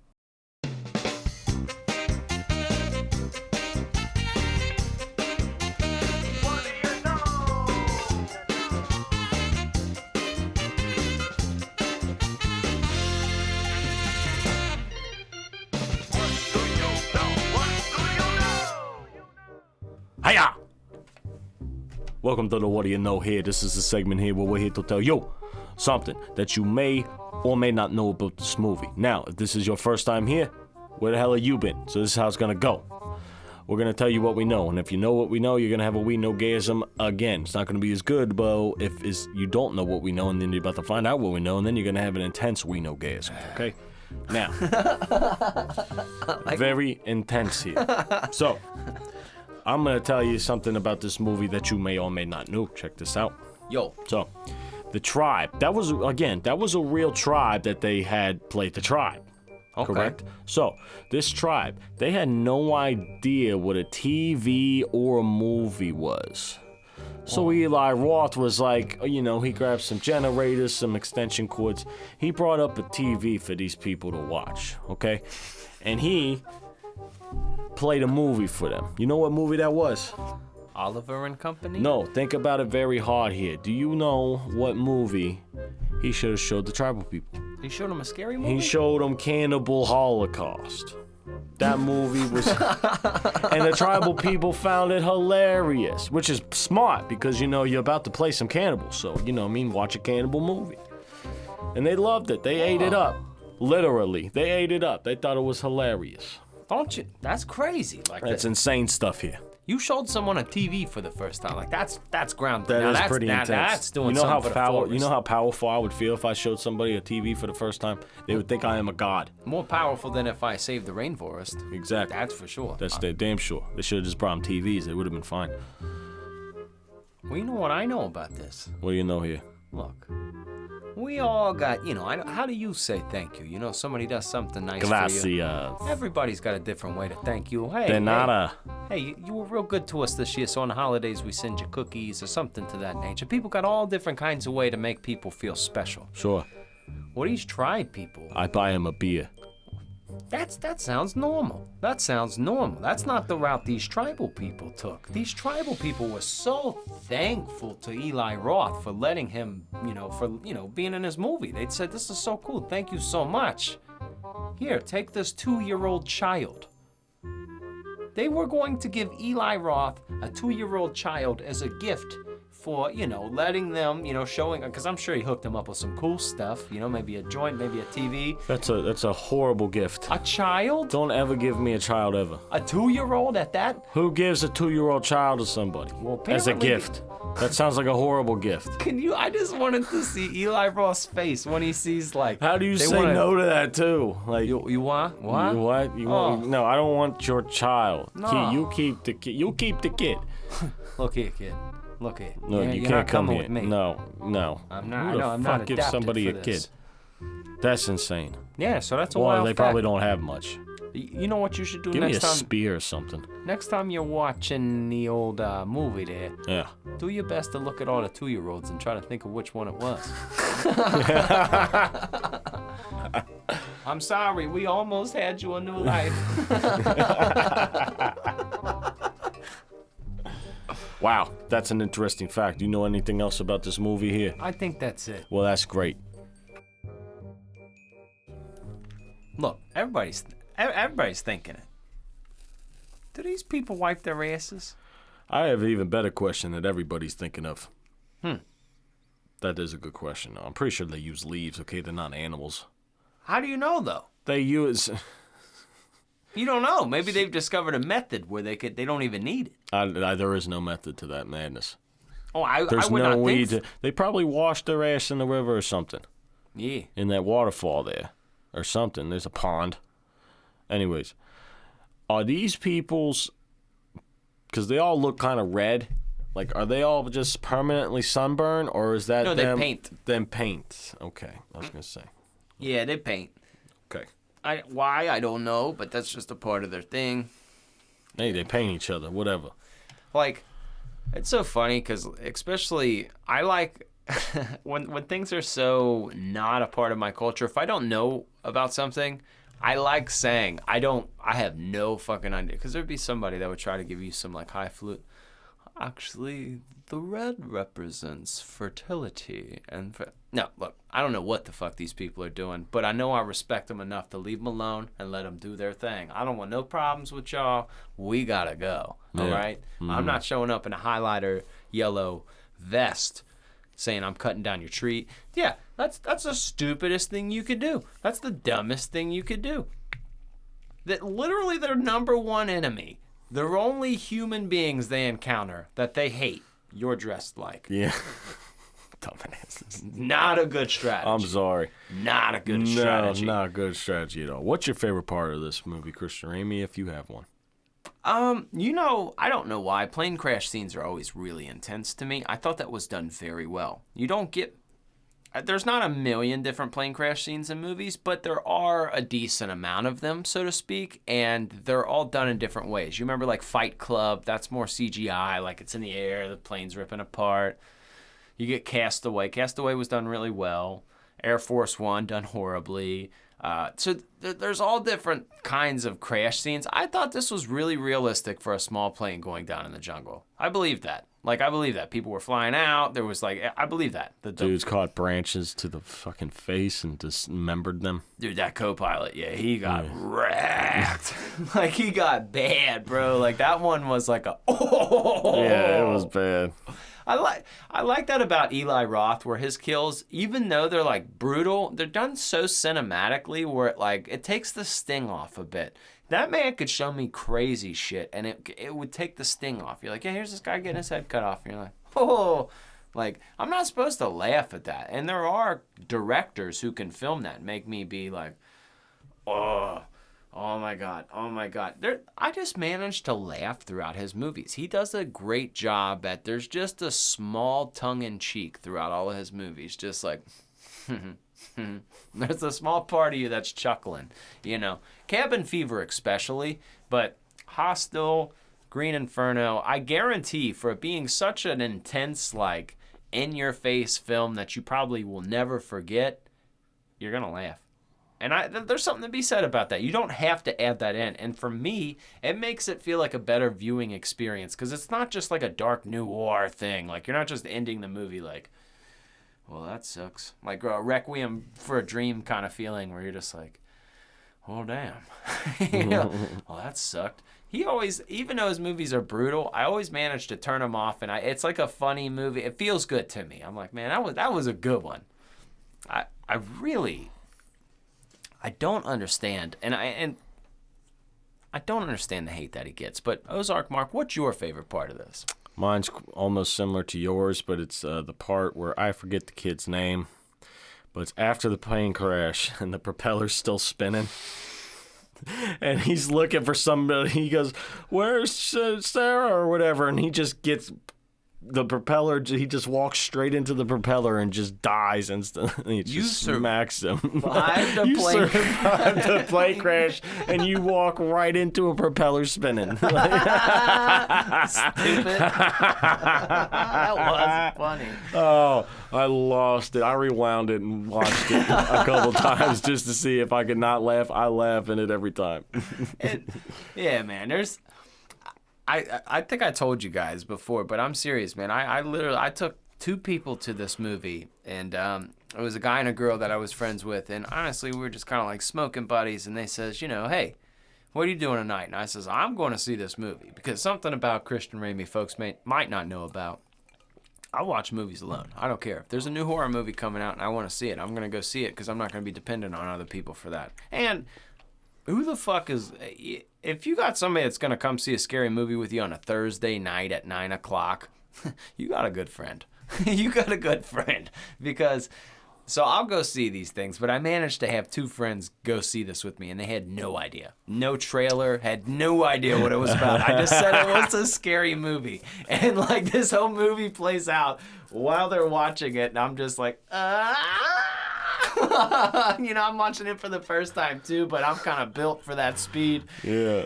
Hiya! Welcome to the What Do You Know here. This is the segment here where we're here to tell you something that you may or may not know about this movie. Now, if this is your first time here, where the hell have you been? So this is how it's going to go. We're going to tell you what we know, and if you know what we know, you're going to have a we know-gasm again. It's not going to be as good, though, if you don't know what we know, and then you're about to find out what we know, and then you're going to have an intense we know-gasm, okay? Now, very intense here. So, I'm going to tell you something about this movie that you may or may not know. Check this out.
Yo.
So, the tribe, that was a real tribe that they had played the tribe.
Okay.
Correct? So, this tribe, they had no idea what a TV or a movie was. So Eli Roth was like, he grabbed some generators, some extension cords. He brought up a TV for these people to watch, okay? And he played a movie for them. You know what movie that was?
Oliver and Company?
No, think about it very hard here. Do you know what movie he should have showed the tribal people?
He showed them a scary movie?
He showed them Cannibal Holocaust. That movie was... and the tribal people found it hilarious, which is smart because, you're about to play some cannibals. So, watch a cannibal movie. And they loved it. They ate it up. Literally. They ate it up. They thought it was hilarious.
Don't you? That's crazy.
That's insane stuff here.
You showed someone a TV for the first time. That's grounded.
That is pretty intense.
That's doing something for the forest.
You know how powerful I would feel if I showed somebody a TV for the first time? They would think I am a god.
More powerful than if I saved the rainforest.
Exactly.
That's for sure.
That's damn sure. They should have just brought them TVs. It would have been fine.
Well, you know what I know about this?
What do you know here?
Look,
We all got, how do you say thank you? Somebody does something nice for you.
Gracias.
Everybody's got a different way to thank you. Hey,
De nada.
Hey, you were real good to us this year, so on the holidays we send you cookies or something to that nature. People got all different kinds of way to make people feel special.
Sure.
What these tribe people?
I buy him a beer.
That sounds normal. That sounds normal. That's not the route these tribal people took. These tribal people were so thankful to Eli Roth for letting him, being in his movie. They said, this is so cool. Thank you so much. Here, take this 2-year-old child. They were going to give Eli Roth a 2-year-old child as a gift for, letting them, showing, because I'm sure he hooked him up with some cool stuff, maybe a joint, maybe a TV.
That's a horrible gift.
A child?
Don't ever give me a child ever.
A 2-year-old at that?
Who gives a 2-year-old child to somebody as a gift? That sounds like a horrible gift.
I just wanted to see Eli Roth's face when he sees, like...
How do you say no to that, too? Like,
you want? What?
You what? You want? No, I don't want your child.
No.
You keep the kid. You keep the kid.
Look here, kid. Look here.
No, you can't come here.
With me.
No.
I'm not.
Who the
I'm
fuck
not
gives
adapted
somebody
for
a
this.
kid? That's insane.
Yeah, so that's a
Well,
wild
they
fact.
probably don't have much.
You know what you should do
Give me
next
a
time?
spear or something.
Next time you're watching the old movie there,
Yeah.
do your best to look at all the 2-year-olds and try to think of which one it was. I'm sorry, we almost had you a new life.
Wow, that's an interesting fact. Do you know anything else about this movie here?
I think that's it.
Well, that's great.
Look, everybody's thinking it. Do these people wipe their asses?
I have an even better question that everybody's thinking of. That is a good question. I'm pretty sure they use leaves, okay? They're not animals.
How do you know, though?
They use...
You don't know. Maybe they've discovered a method where they don't even need it.
There is no method to that madness.
Oh, I
There's
would
no
not
way
think.
to... They probably washed their ass in the river or something.
Yeah.
In that waterfall there. Or something. There's a pond. Anyways. Are these people's... Because they all look kind of red. Like, are they all just permanently sunburned? Or is that
No,
them?
they paint.
Them paint. Okay. I was going to say.
Yeah, they paint.
Okay.
Why, I don't know, but that's just a part of their thing.
Hey, they paint each other. Whatever.
Like, it's so funny because especially I like when things are so not a part of my culture. If I don't know about something, I like saying I have no fucking idea, because there'd be somebody that would try to give you some like high flute. Actually, the red represents fertility and no, look, I don't know what the fuck these people are doing, but I know I respect them enough to leave them alone and let them do their thing. I don't want no problems with y'all. We gotta go. All right? Mm-hmm. I'm not showing up in a highlighter yellow vest saying I'm cutting down your tree. Yeah, that's the stupidest thing you could do. That's the dumbest thing you could do. That literally their number one enemy, their only human beings they encounter that they hate, you're dressed like.
Yeah. Dumbasses.
Not a good strategy.
I'm sorry.
Not a good strategy.
No, not a good strategy at all. What's your favorite part of this movie, Christian Ramey, if you have one?
I don't know why. Plane crash scenes are always really intense to me. I thought that was done very well. You don't get... There's not a million different plane crash scenes in movies, but there are a decent amount of them, so to speak, and they're all done in different ways. You remember, like, Fight Club? That's more CGI, like it's in the air, the plane's ripping apart. You get Castaway. Castaway was done really well. Air Force One done horribly. So there's all different kinds of crash scenes. I thought this was really realistic for a small plane going down in the jungle. I believe that. I believe that. People were flying out. There was, I believe that. The
dudes caught branches to the fucking face and dismembered them.
Dude, that co-pilot, yeah, he got wrecked. He got bad, bro. That one was like a, oh.
Yeah, it was bad.
I like that about Eli Roth, where his kills, even though they're brutal, they're done so cinematically where it takes the sting off a bit. That man could show me crazy shit and it would take the sting off. You're like, yeah, here's this guy getting his head cut off. And you're like, oh, I'm not supposed to laugh at that. And there are directors who can film that and make me be like, oh my God. I just managed to laugh throughout his movies. He does a great job at, there's just a small tongue-in-cheek throughout all of his movies. Just There's a small part of you that's chuckling, you know. Cabin Fever especially, but Hostel, Green Inferno, I guarantee for it being such an intense, like, in-your-face film that you probably will never forget, you're going to laugh. And there's something to be said about that. You don't have to add that in. And for me, it makes it feel like a better viewing experience because it's not just like a dark noir thing. Like, you're not just ending the movie like, well, that sucks. Like a Requiem for a Dream kind of feeling where you're just like, oh, damn. You know? Well, that sucked. He always, even though his movies are brutal, I always manage to turn them off. And it's like a funny movie. It feels good to me. I'm like, man, that was a good one. I don't understand, and I don't understand the hate that he gets. But Ozark, Mark, what's your favorite part of this?
Mine's almost similar to yours, but it's the part where I forget the kid's name, but it's after the plane crash and the propeller's still spinning. And he's looking for somebody. He goes, "Where's Sarah?" or whatever, and he just gets the propeller. He just walks straight into the propeller and just dies instantly. It just smacks him. You survived the plane crash, and you walk right into a propeller spinning.
Stupid. That was funny.
Oh, I lost it. I rewound it and watched it a couple times just to see if I could not laugh. I laugh in it every time.
Yeah, man. I think I told you guys before, but I'm serious, man. I took two people to this movie, and it was a guy and a girl that I was friends with, and honestly, we were just kind of like smoking buddies, and they says, you know, hey, what are you doing tonight? And I says, I'm going to see this movie, because something about Christian Ramey folks might not know about. I watch movies alone. I don't care. If there's a new horror movie coming out and I want to see it, I'm going to go see it, because I'm not going to be dependent on other people for that. And who the fuck is... If you got somebody that's going to come see a scary movie with you on a Thursday night at 9 o'clock, you got a good friend. You got a good friend. Because, so I'll go see these things, but I managed to have two friends go see this with me, and they had no idea. No trailer, had no idea what it was about. I just said it was a scary movie. And, like, this whole movie plays out while they're watching it, and I'm just like, you know, I'm watching it for the first time too, but I'm kind of built for that speed.
Yeah.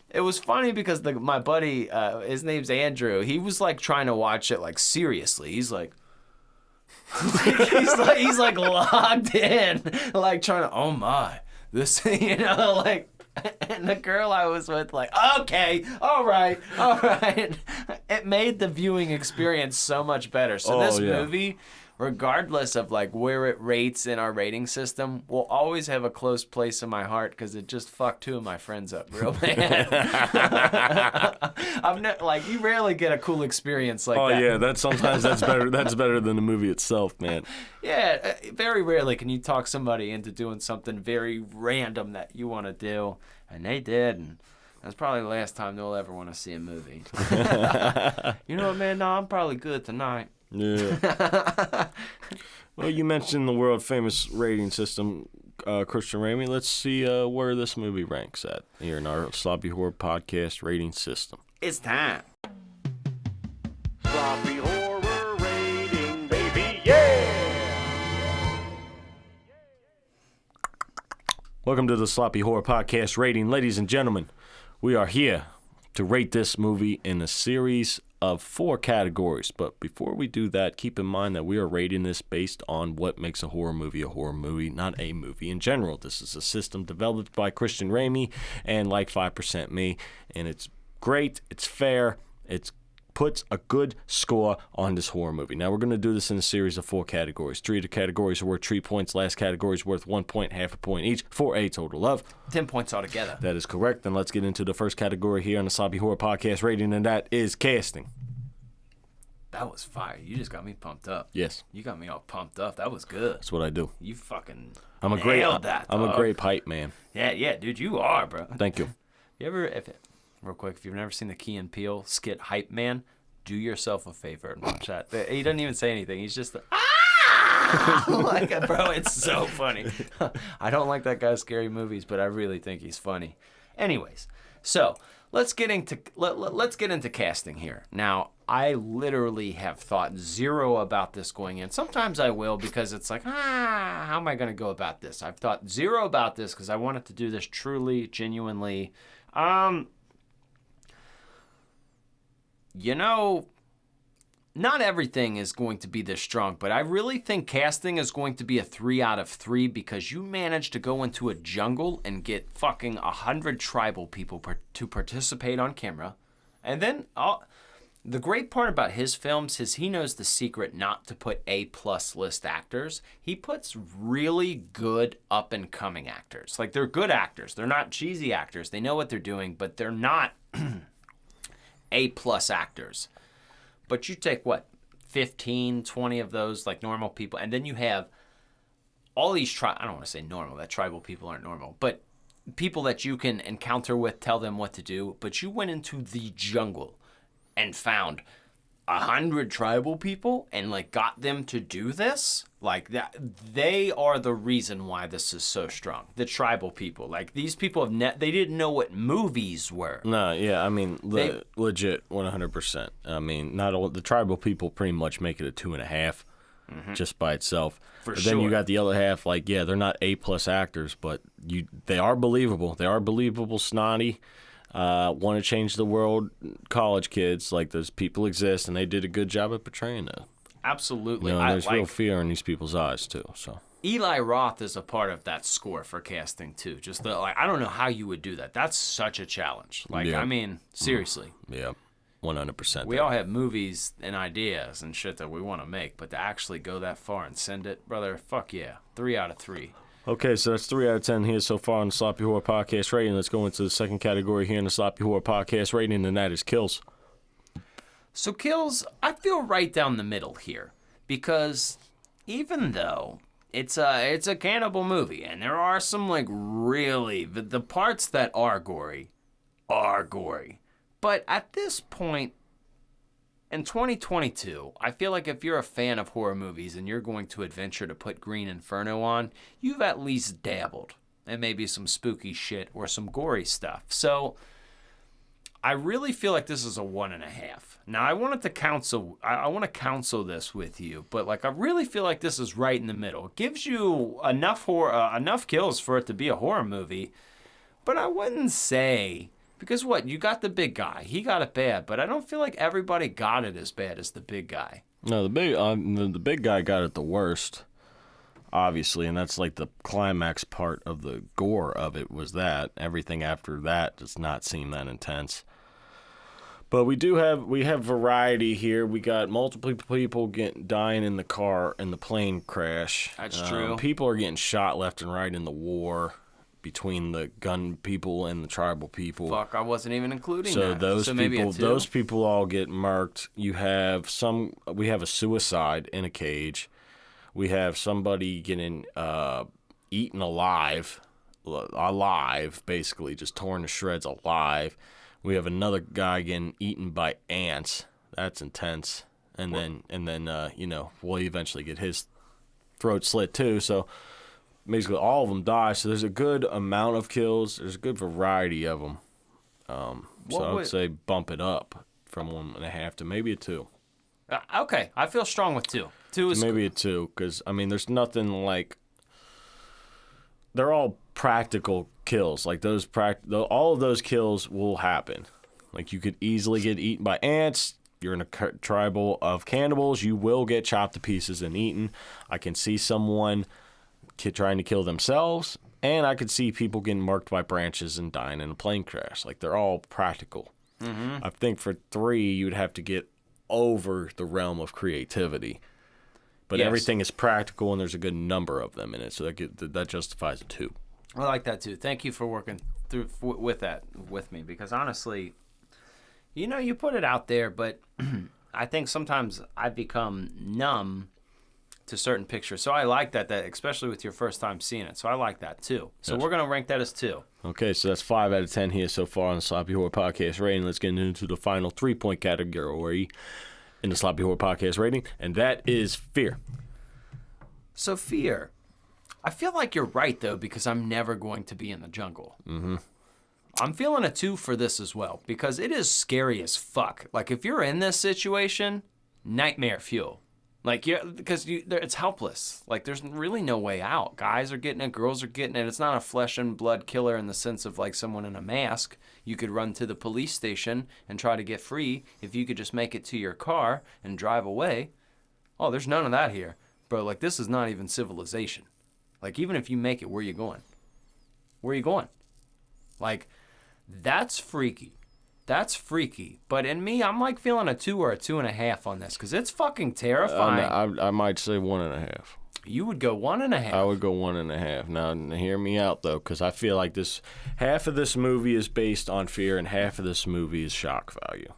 It was funny because my buddy, his name's Andrew. He was like trying to watch it like seriously. He's like, he's like logged in, like trying to. Oh my, this, you know, like. And the girl I was with, like, okay, all right. It made the viewing experience so much better. So this movie, regardless of like where it rates in our rating system, will always have a close place in my heart because it just fucked two of my friends up real bad. Like, you rarely get a cool experience like that.
Oh yeah, sometimes that's better. That's better than the movie itself, man.
Yeah, very rarely can you talk somebody into doing something very random that you want to do, and they did, and that's probably the last time they'll ever want to see a movie. You know what, man? No, I'm probably good tonight.
Yeah. Well, you mentioned the world famous rating system, Christian Ramey. Let's see where this movie ranks at here in our Sloppy Horror Podcast rating system.
It's time.
Sloppy horror rating, baby, yeah!
Welcome to the Sloppy Horror Podcast rating. Ladies and gentlemen, we are here to rate this movie in a series of 4 categories. But before we do that, keep in mind that we are rating this based on what makes a horror movie, not a movie in general. This is a system developed by Christian Ramey and like 5% me, and it's great, it's fair, it puts a good score on this horror movie. Now, we're going to do this in a series of 4 categories. 3 of the categories are worth 3 points. Last category is worth 1 point, half a point each, for a total of
10 points altogether.
That is correct. Then let's get into the first category here on the Sloppy Horror Podcast rating, and that is casting.
That was fire. You just got me pumped up.
Yes.
You got me all pumped up. That was good.
That's what I do.
You fucking
I'm a
nailed that,
I'm a
dog.
great pipe man.
Yeah, dude, you are, bro.
Thank you.
You ever, real quick, if you've never seen the Key and Peele skit Hype Man, do yourself a favor and watch that. He doesn't even say anything. He's just like, bro, it's so funny. I don't like that guy's scary movies, but I really think he's funny. Anyways, so let's get into casting here. Now, I literally have thought zero about this going in. Sometimes I will because it's like, how am I going to go about this? I've thought zero about this because I wanted to do this truly, genuinely. You know, not everything is going to be this strong, but I really think casting is going to be a 3 out of 3 because you managed to go into a jungle and get fucking 100 tribal people to participate on camera. And then the great part about his films is he knows the secret not to put A-plus list actors. He puts really good up-and-coming actors. Like, they're good actors. They're not cheesy actors. They know what they're doing, but they're not A-plus actors. But you take, 15, 20 of those, like, normal people, and then you have all these I don't want to say normal. That tribal people aren't normal. But people that you can encounter with, tell them what to do. But you went into the jungle and found 100 tribal people and, like, got them to do this. Like, that, they are the reason why this is so strong. The tribal people. Like, these people they didn't know what movies were.
No, yeah, I mean, legit, 100%. I mean, not all the tribal people pretty much make it a 2.5 just by itself.
For
but
sure.
then you got the other half, like, yeah, they're not A-plus actors, but they are believable. They are believable, snotty, want to change the world, college kids. Like, those people exist, and they did a good job at portraying that.
Absolutely.
You know, there's real fear in these people's eyes, too, so.
Eli Roth is a part of that score for casting, too. Just I don't know how you would do that. That's such a challenge. Like,
yeah.
I mean, seriously.
Yeah, 100%.
We all have movies and ideas and shit that we want to make, but to actually go that far and send it, brother, fuck yeah. 3 out of 3.
Okay, so that's 3 out of 10 here so far on the Sloppy Horror Podcast rating. Let's go into the second category here in the Sloppy Horror Podcast rating, and that is kills.
So kills, I feel right down the middle here, because even though it's a cannibal movie, and there are some, like, really, the parts that are gory, but at this point, in 2022, I feel like if you're a fan of horror movies and you're going to adventure to put Green Inferno on, you've at least dabbled in maybe some spooky shit or some gory stuff. So I really feel like this is a 1.5. Now, I want to counsel this with you, but, like, I really feel like this is right in the middle. It gives you enough kills for it to be a horror movie, but I wouldn't say, because you got the big guy. He got it bad, but I don't feel like everybody got it as bad as the big guy.
No, the big guy got it the worst, obviously, and that's like the climax part of the gore of it was that. Everything after that does not seem that intense. But we have variety here. We got multiple people dying in the plane crash.
That's true.
People are getting shot left and right in the war between the gun people and the tribal people.
Fuck, I wasn't even including that.
Those people all get murked. We have a suicide in a cage. We have somebody getting eaten alive, basically just torn to shreds alive. We have another guy getting eaten by ants. That's intense. And then we'll eventually get his throat slit too. So basically all of them die. So there's a good amount of kills. There's a good variety of them. So I would say bump it up from 1.5 to maybe a 2.
Okay, I feel strong with 2. 2 is
maybe a 2 because I mean there's nothing like. They're all practical kills. Like all of those kills will happen. Like you could easily get eaten by ants. You're in a tribal of cannibals. You will get chopped to pieces and eaten. I can see someone trying to kill themselves, and I could see people getting marked by branches and dying in a plane crash. Like they're all practical. Mm-hmm. I think for 3, you'd have to get over the realm of creativity. But yes, everything is practical, and there's a good number of them in it, so that justifies a 2.
I like that too. Thank you for working through with that with me, because honestly, you put it out there, but I think sometimes I've become numb to certain pictures. So I like that especially with your first time seeing it. So I like that too. So
yes,
we're going to rank that as 2.
Okay, so that's 5 out of 10 here so far on the Sloppy Horror Podcast rating. Let's get into the final 3-point category in the Sloppy Horror Podcast rating, and that is fear.
So fear. I feel like you're right, though, because I'm never going to be in the jungle.
Mm-hmm.
I'm feeling a 2 for this as well because it is scary as fuck. Like if you're in this situation, nightmare fuel. Like it's helpless. Like there's really no way out. Guys are getting it, girls are getting it. It's not a flesh and blood killer in the sense of like someone in a mask. You could run to the police station and try to get free if you could just make it to your car and drive away. Oh, there's none of that here. Bro, like this is not even civilization. Like even if you make it, where you going? Where you going? Like that's freaky. That's freaky. But in me, I'm like feeling a 2 or a 2.5 on this because it's fucking terrifying.
I might say 1.5.
You would go 1.5.
I would go 1.5. Now, hear me out, though, because I feel like half of this movie is based on fear and half of this movie is shock value.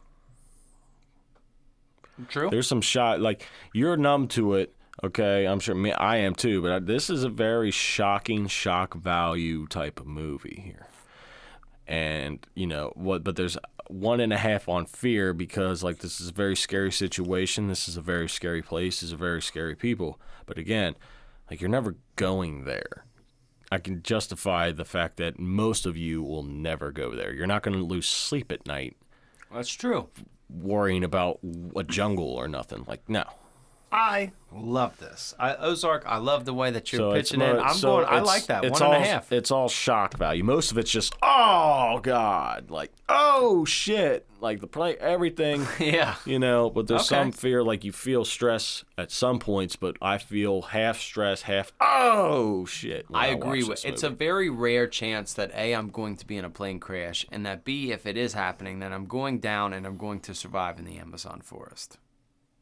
True.
There's some shock, like, you're numb to it, okay? I'm sure I am too, but this is a very shocking shock value type of movie here. And, but there's 1.5 on fear because, like, this is a very scary situation. This is a very scary place. This is a very scary people. But again, like, you're never going there. I can justify the fact that most of you will never go there. You're not going to lose sleep at night.
That's true.
Worrying about a jungle or nothing. Like, no.
I love this. Ozark, I love the way that you're
So it's
pitching it. I like that. 1.5.
It's all shock value. Most of it's just, oh, God. Like, oh, shit. Like, the play, everything.
Yeah.
But there's
Okay.
some fear. Like, you feel stress at some points, but I feel half stress, half, oh, shit. when
I
watch
agree
this
with it's a
movie.
very rare chance that A, I'm going to be in a plane crash, and that B, if it is happening, then I'm going down and I'm going to survive in the Amazon forest.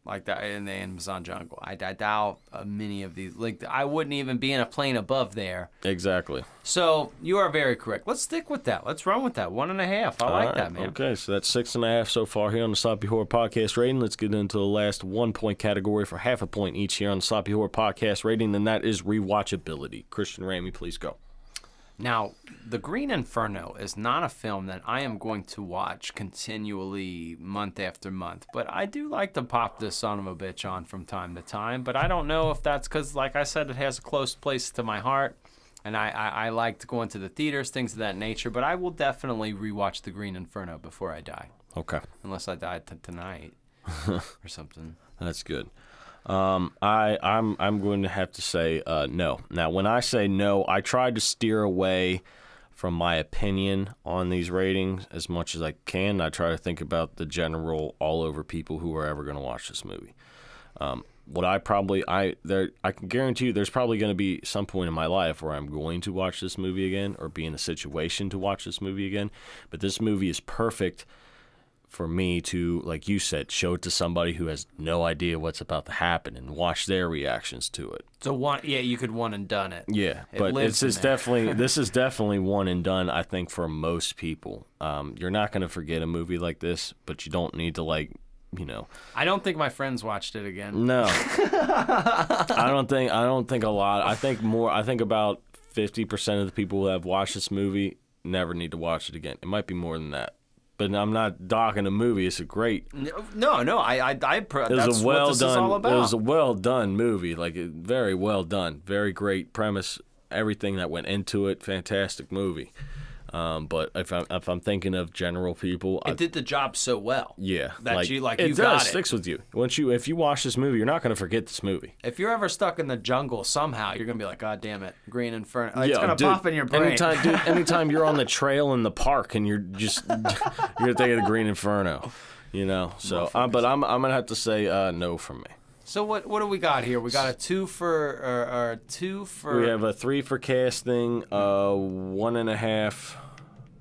Like that in the Amazon jungle. I doubt many of these. Like I wouldn't even be in a plane above there.
Exactly.
So you are very correct. Let's stick with that. Let's run with that. 1.5. I like
All
that,
right,
man.
Okay, so that's 6.5 so far here on the Sloppy Horror Podcast rating. Let's get into the last 1 point category for half a point each here on the Sloppy Horror Podcast rating, and that is rewatchability. Christian Ramey, please go.
Now, The Green Inferno is not a film that I am going to watch continually month after month, but I do like to pop this son of a bitch on from time to time, but I don't know if that's because, like I said, it has a close place to my heart, and I like to go into the theaters, things of that nature, but I will definitely rewatch The Green Inferno before I die,
Okay,
unless I die tonight or something.
that's good. I'm going to have to say no. Now, when I say no, I try to steer away from my opinion on these ratings as much as I can. I try to think about the general all over people who are ever going to watch this movie. I can guarantee you there's probably going to be some point in my life where I'm going to watch this movie again or be in a situation to watch this movie again. But this movie is perfect for me to, like you said, show it to somebody who has no idea what's about to happen and watch their reactions to it.
So you could one and done it.
Yeah,
It
but
lives
it's
in there.
this is definitely one and done, I think, for most people. You're not going to forget a movie like this, but you don't need to,
I don't think my friends watched it again.
No. I don't think a lot. I think about 50% of the people who have watched this movie never need to watch it again. It might be more than that. But I'm not docking the movie. It's a great.
No, that's what this is all about.
It was a well done movie, very well done, very great premise, everything that went into it. Fantastic movie. But if I'm thinking of general people,
It did the job so well.
yeah,
That you
it
got
does
it.
sticks with you. If you watch this movie, you're not going to forget this movie.
If you're ever stuck in the jungle somehow, you're gonna be like, God damn it, Green Inferno. It's
Yeah,
gonna
dude,
pop in your brain.
Anytime you're on the trail in the park and you're just you're thinking of Green Inferno, So, but I'm gonna have to say no from me.
So what do we got here? We got a 2 for or 2 for.
We have a 3 for casting, 1.5.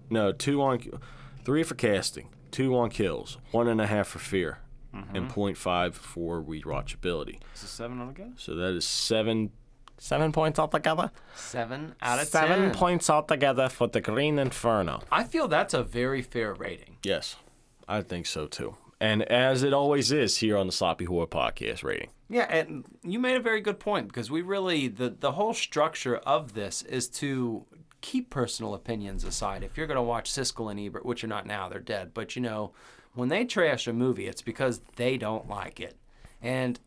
No, 3 for casting, 2 on kills, 1.5 for fear, and 0.5 for rewatchability.
Is it 7 altogether?
So that is 7 points altogether.
7 out of 10.
7 points altogether for the Green Inferno.
I feel that's a very fair rating.
Yes, I think so too. And as it always is here on the Sloppy Horror Podcast rating.
Yeah, and you made a very good point because we really the whole structure of this is to keep personal opinions aside. If you're going to watch Siskel and Ebert, which are not now, they're dead, but when they trash a movie, it's because they don't like it. And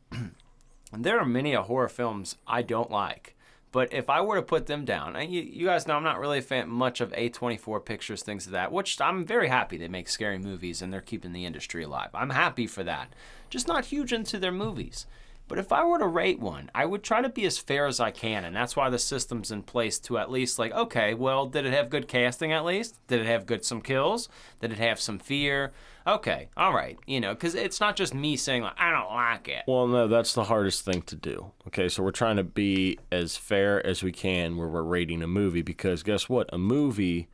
there are many horror films I don't like, But if I were to put them down, and you guys know I'm not really a fan much of A24 Pictures, things of that, which I'm very happy they make scary movies and they're keeping the industry alive. I'm happy for that. Just not huge into their movies. But if I were to rate one, I would try to be as fair as I can, and that's why the system's in place to at least like, okay, well, did it have good casting at least? Did it have some kills? Did it have some fear? Okay, all right, because it's not just me saying, like, I don't like it.
Well, no, that's the hardest thing to do. Okay, so we're trying to be as fair as we can where we're rating a movie, because guess what? A movie,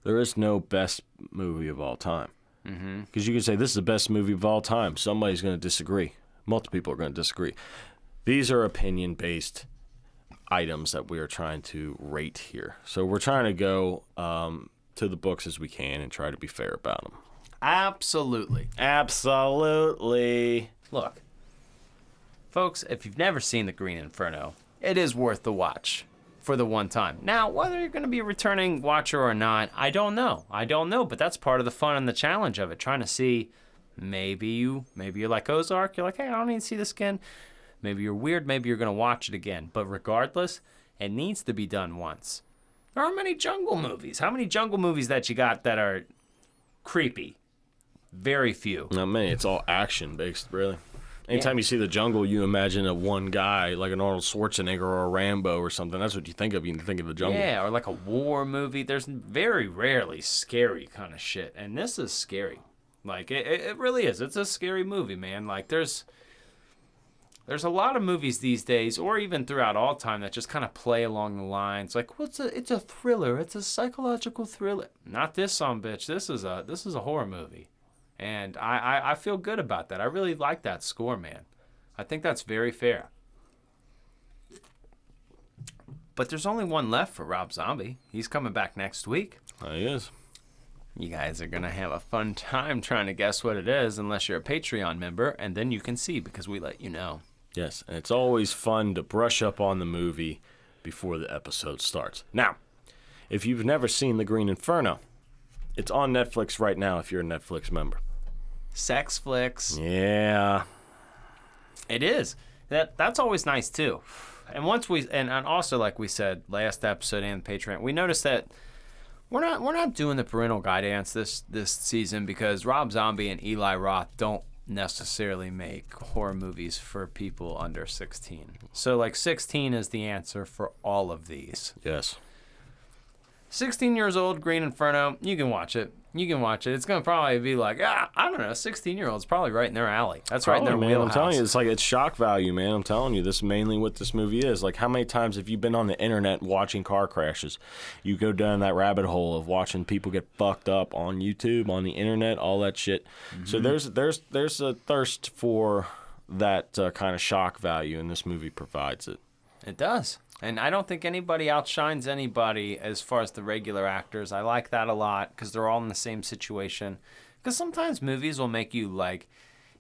there is no best movie of all time. Because you can say, this is the best movie of all time. Somebody's going to disagree. Multiple people are going to disagree. These are opinion-based items that we are trying to rate here. So we're trying to go to the books as we can and try to be fair about them.
Absolutely.
Absolutely.
Look, folks, if you've never seen The Green Inferno, it is worth the watch for the one time. Now, whether you're going to be a returning watcher or not, I don't know, but that's part of the fun and the challenge of it, trying to see. Maybe you're like Ozark. You're like, hey, I don't need to see this again. Maybe you're weird. Maybe you're going to watch it again. But regardless, it needs to be done once. There aren't many jungle movies. How many jungle movies that you got that are creepy? Very few.
Not many. It's all action-based, really. Anytime you see the jungle, you imagine a one guy, like an Arnold Schwarzenegger or a Rambo or something. That's what you think of. You think of the jungle.
Yeah, or like a war movie. There's very rarely scary kind of shit. And this is scary. Like, it really is. It's a scary movie, man. Like, there's a lot of movies these days, or even throughout all time, that just kind of play along the lines. Like, it's a thriller. It's a psychological thriller. Not this son bitch. This is a horror movie. And I feel good about that. I really like that score, man. I think that's very fair. But there's only one left for Rob Zombie. He's coming back next week.
He is.
You guys are going to have a fun time trying to guess what it is, unless you're a Patreon member, and then you can see because we let you know.
Yes, and it's always fun to brush up on the movie before the episode starts. Now, if you've never seen The Green Inferno, it's on Netflix right now if you're a Netflix member.
Sex flicks.
Yeah.
It is. That's always nice, too. And and also, like we said last episode and Patreon, we noticed that we're not doing the parental guidance this season because Rob Zombie and Eli Roth don't necessarily make horror movies for people under 16. So like 16 is the answer for all of these.
Yes.
16 years old, Green Inferno, you can watch it. It's going to probably be like, I don't know, 16-year-olds probably right in their alley. That's
Probably,
right in their
man.
wheelhouse.
I'm telling you, it's shock value, man. I'm telling you, this is mainly what this movie is. Like, how many times have you been on the internet watching car crashes? You go down that rabbit hole of watching people get fucked up on YouTube, on the internet, all that shit. Mm-hmm. So there's a thirst for that kind of shock value, and this movie provides it.
It does. And I don't think anybody outshines anybody as far as the regular actors. I like that a lot because they're all in the same situation. Because sometimes movies will make you like,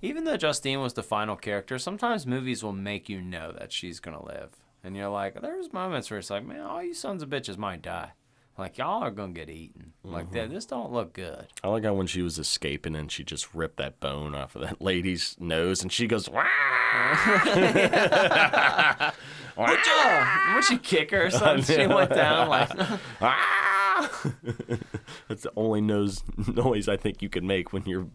even though Justine was the final character, sometimes movies will make you know that she's going to live. And you're like, there's moments where it's like, man, all you sons of bitches might die. Like, y'all are going to get eaten. Like, this don't look good.
I like how when she was escaping and she just ripped that bone off of that lady's nose and she goes, wah!
Would she kick her or something? She went down like,
That's the only noise I think you can make when your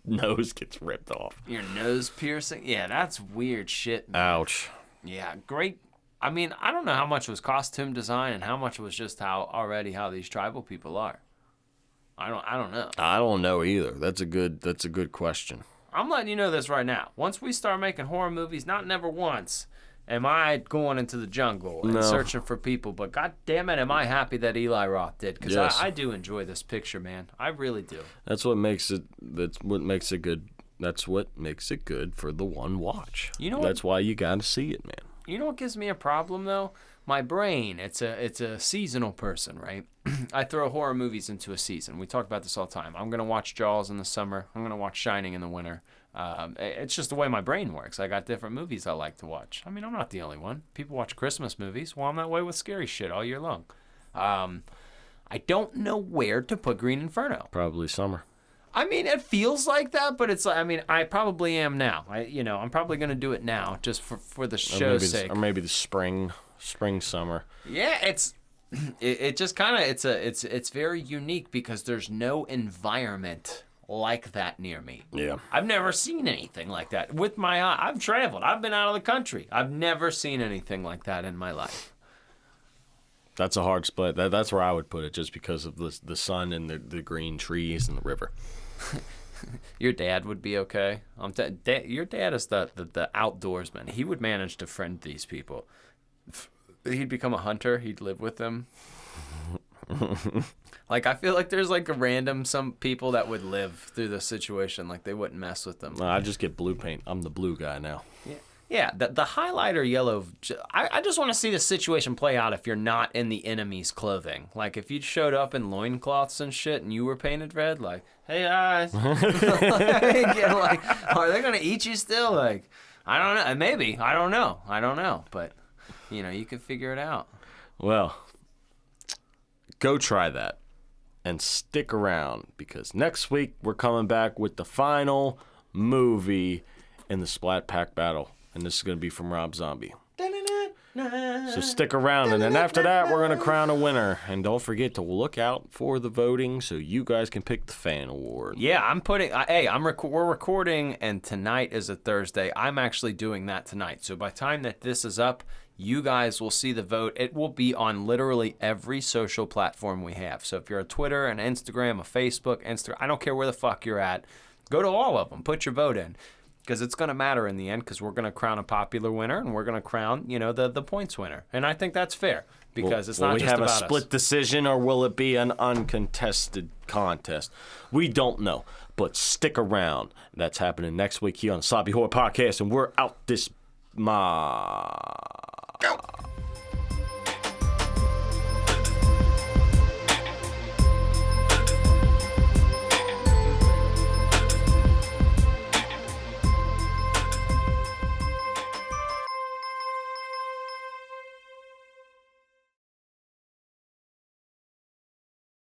nose gets ripped off.
Your nose piercing? Yeah, that's weird shit, man.
Ouch.
Yeah, great. I mean, I don't know how much was costume design and how much was just how these tribal people are. I don't know.
I don't know either. That's a good question.
I'm letting you know this right now. Once we start making horror movies, not never once am I going into the jungle and searching for people, but god damn it, am I happy that Eli Roth did, because
Yes.
I do enjoy this picture, man. I really do.
That's what makes it good. That's what makes it good for the one watch.
You know
That's why you got to see it, man.
You know what gives me a problem though? My brain, it's a seasonal person, right? I throw horror movies into a season. We talk about this all the time. I'm going to watch Jaws in the summer. I'm going to watch Shining in the winter. It's just the way my brain works. I got different movies I like to watch. I mean, I'm not the only one. People watch Christmas movies. Well, I'm that way with scary shit all year long. I don't know where to put Green Inferno.
Probably summer.
I mean, it feels like that, but it's like, I mean, I probably am now. I'm probably going to do it now just for the show's sake.
Or maybe the spring. spring, summer.
Yeah, it just kind of it's very unique because there's no environment like that near me.
Yeah.
I've never seen anything like that with my eye. I've traveled. I've been out of the country. I've never seen anything like that in my life.
That's a hard split. That's where I would put it, just because of the sun and the green trees and the river.
Your dad would be okay. Your dad is the outdoorsman. He would manage to friend these people. He'd become a hunter. He'd live with them. Like, I feel like there's like some people that would live through this situation. Like, they wouldn't mess with them.
No, I just get blue paint. I'm the blue guy now.
Yeah, the highlighter yellow, I just want to see the situation play out if you're not in the enemy's clothing. Like, if you showed up in loincloths and shit and you were painted red, like, hey, guys. Like, are they going to eat you still? Like, I don't know. Maybe. I don't know. But, you can figure it out.
Well, go try that and stick around, because next week we're coming back with the final movie in the Splat Pack battle. And this is going to be from Rob Zombie. So stick around, and then after that, we're going to crown a winner. And don't forget to look out for the voting so you guys can pick the fan award.
Yeah, we're recording, and tonight is a Thursday. I'm actually doing that tonight. So by the time that this is up, you guys will see the vote. It will be on literally every social platform we have. So if you're a Twitter, an Instagram, a Facebook, I don't care where the fuck you're at, go to all of them. Put your vote in. Because it's going to matter in the end, because we're going to crown a popular winner, and we're going to crown, the points winner. And I think that's fair, because it's not just about us. Will we have a split decision, or will it be an uncontested contest? We don't know, but stick around. That's happening next week here on the Sloppy Horror Podcast, and we're out this... Go!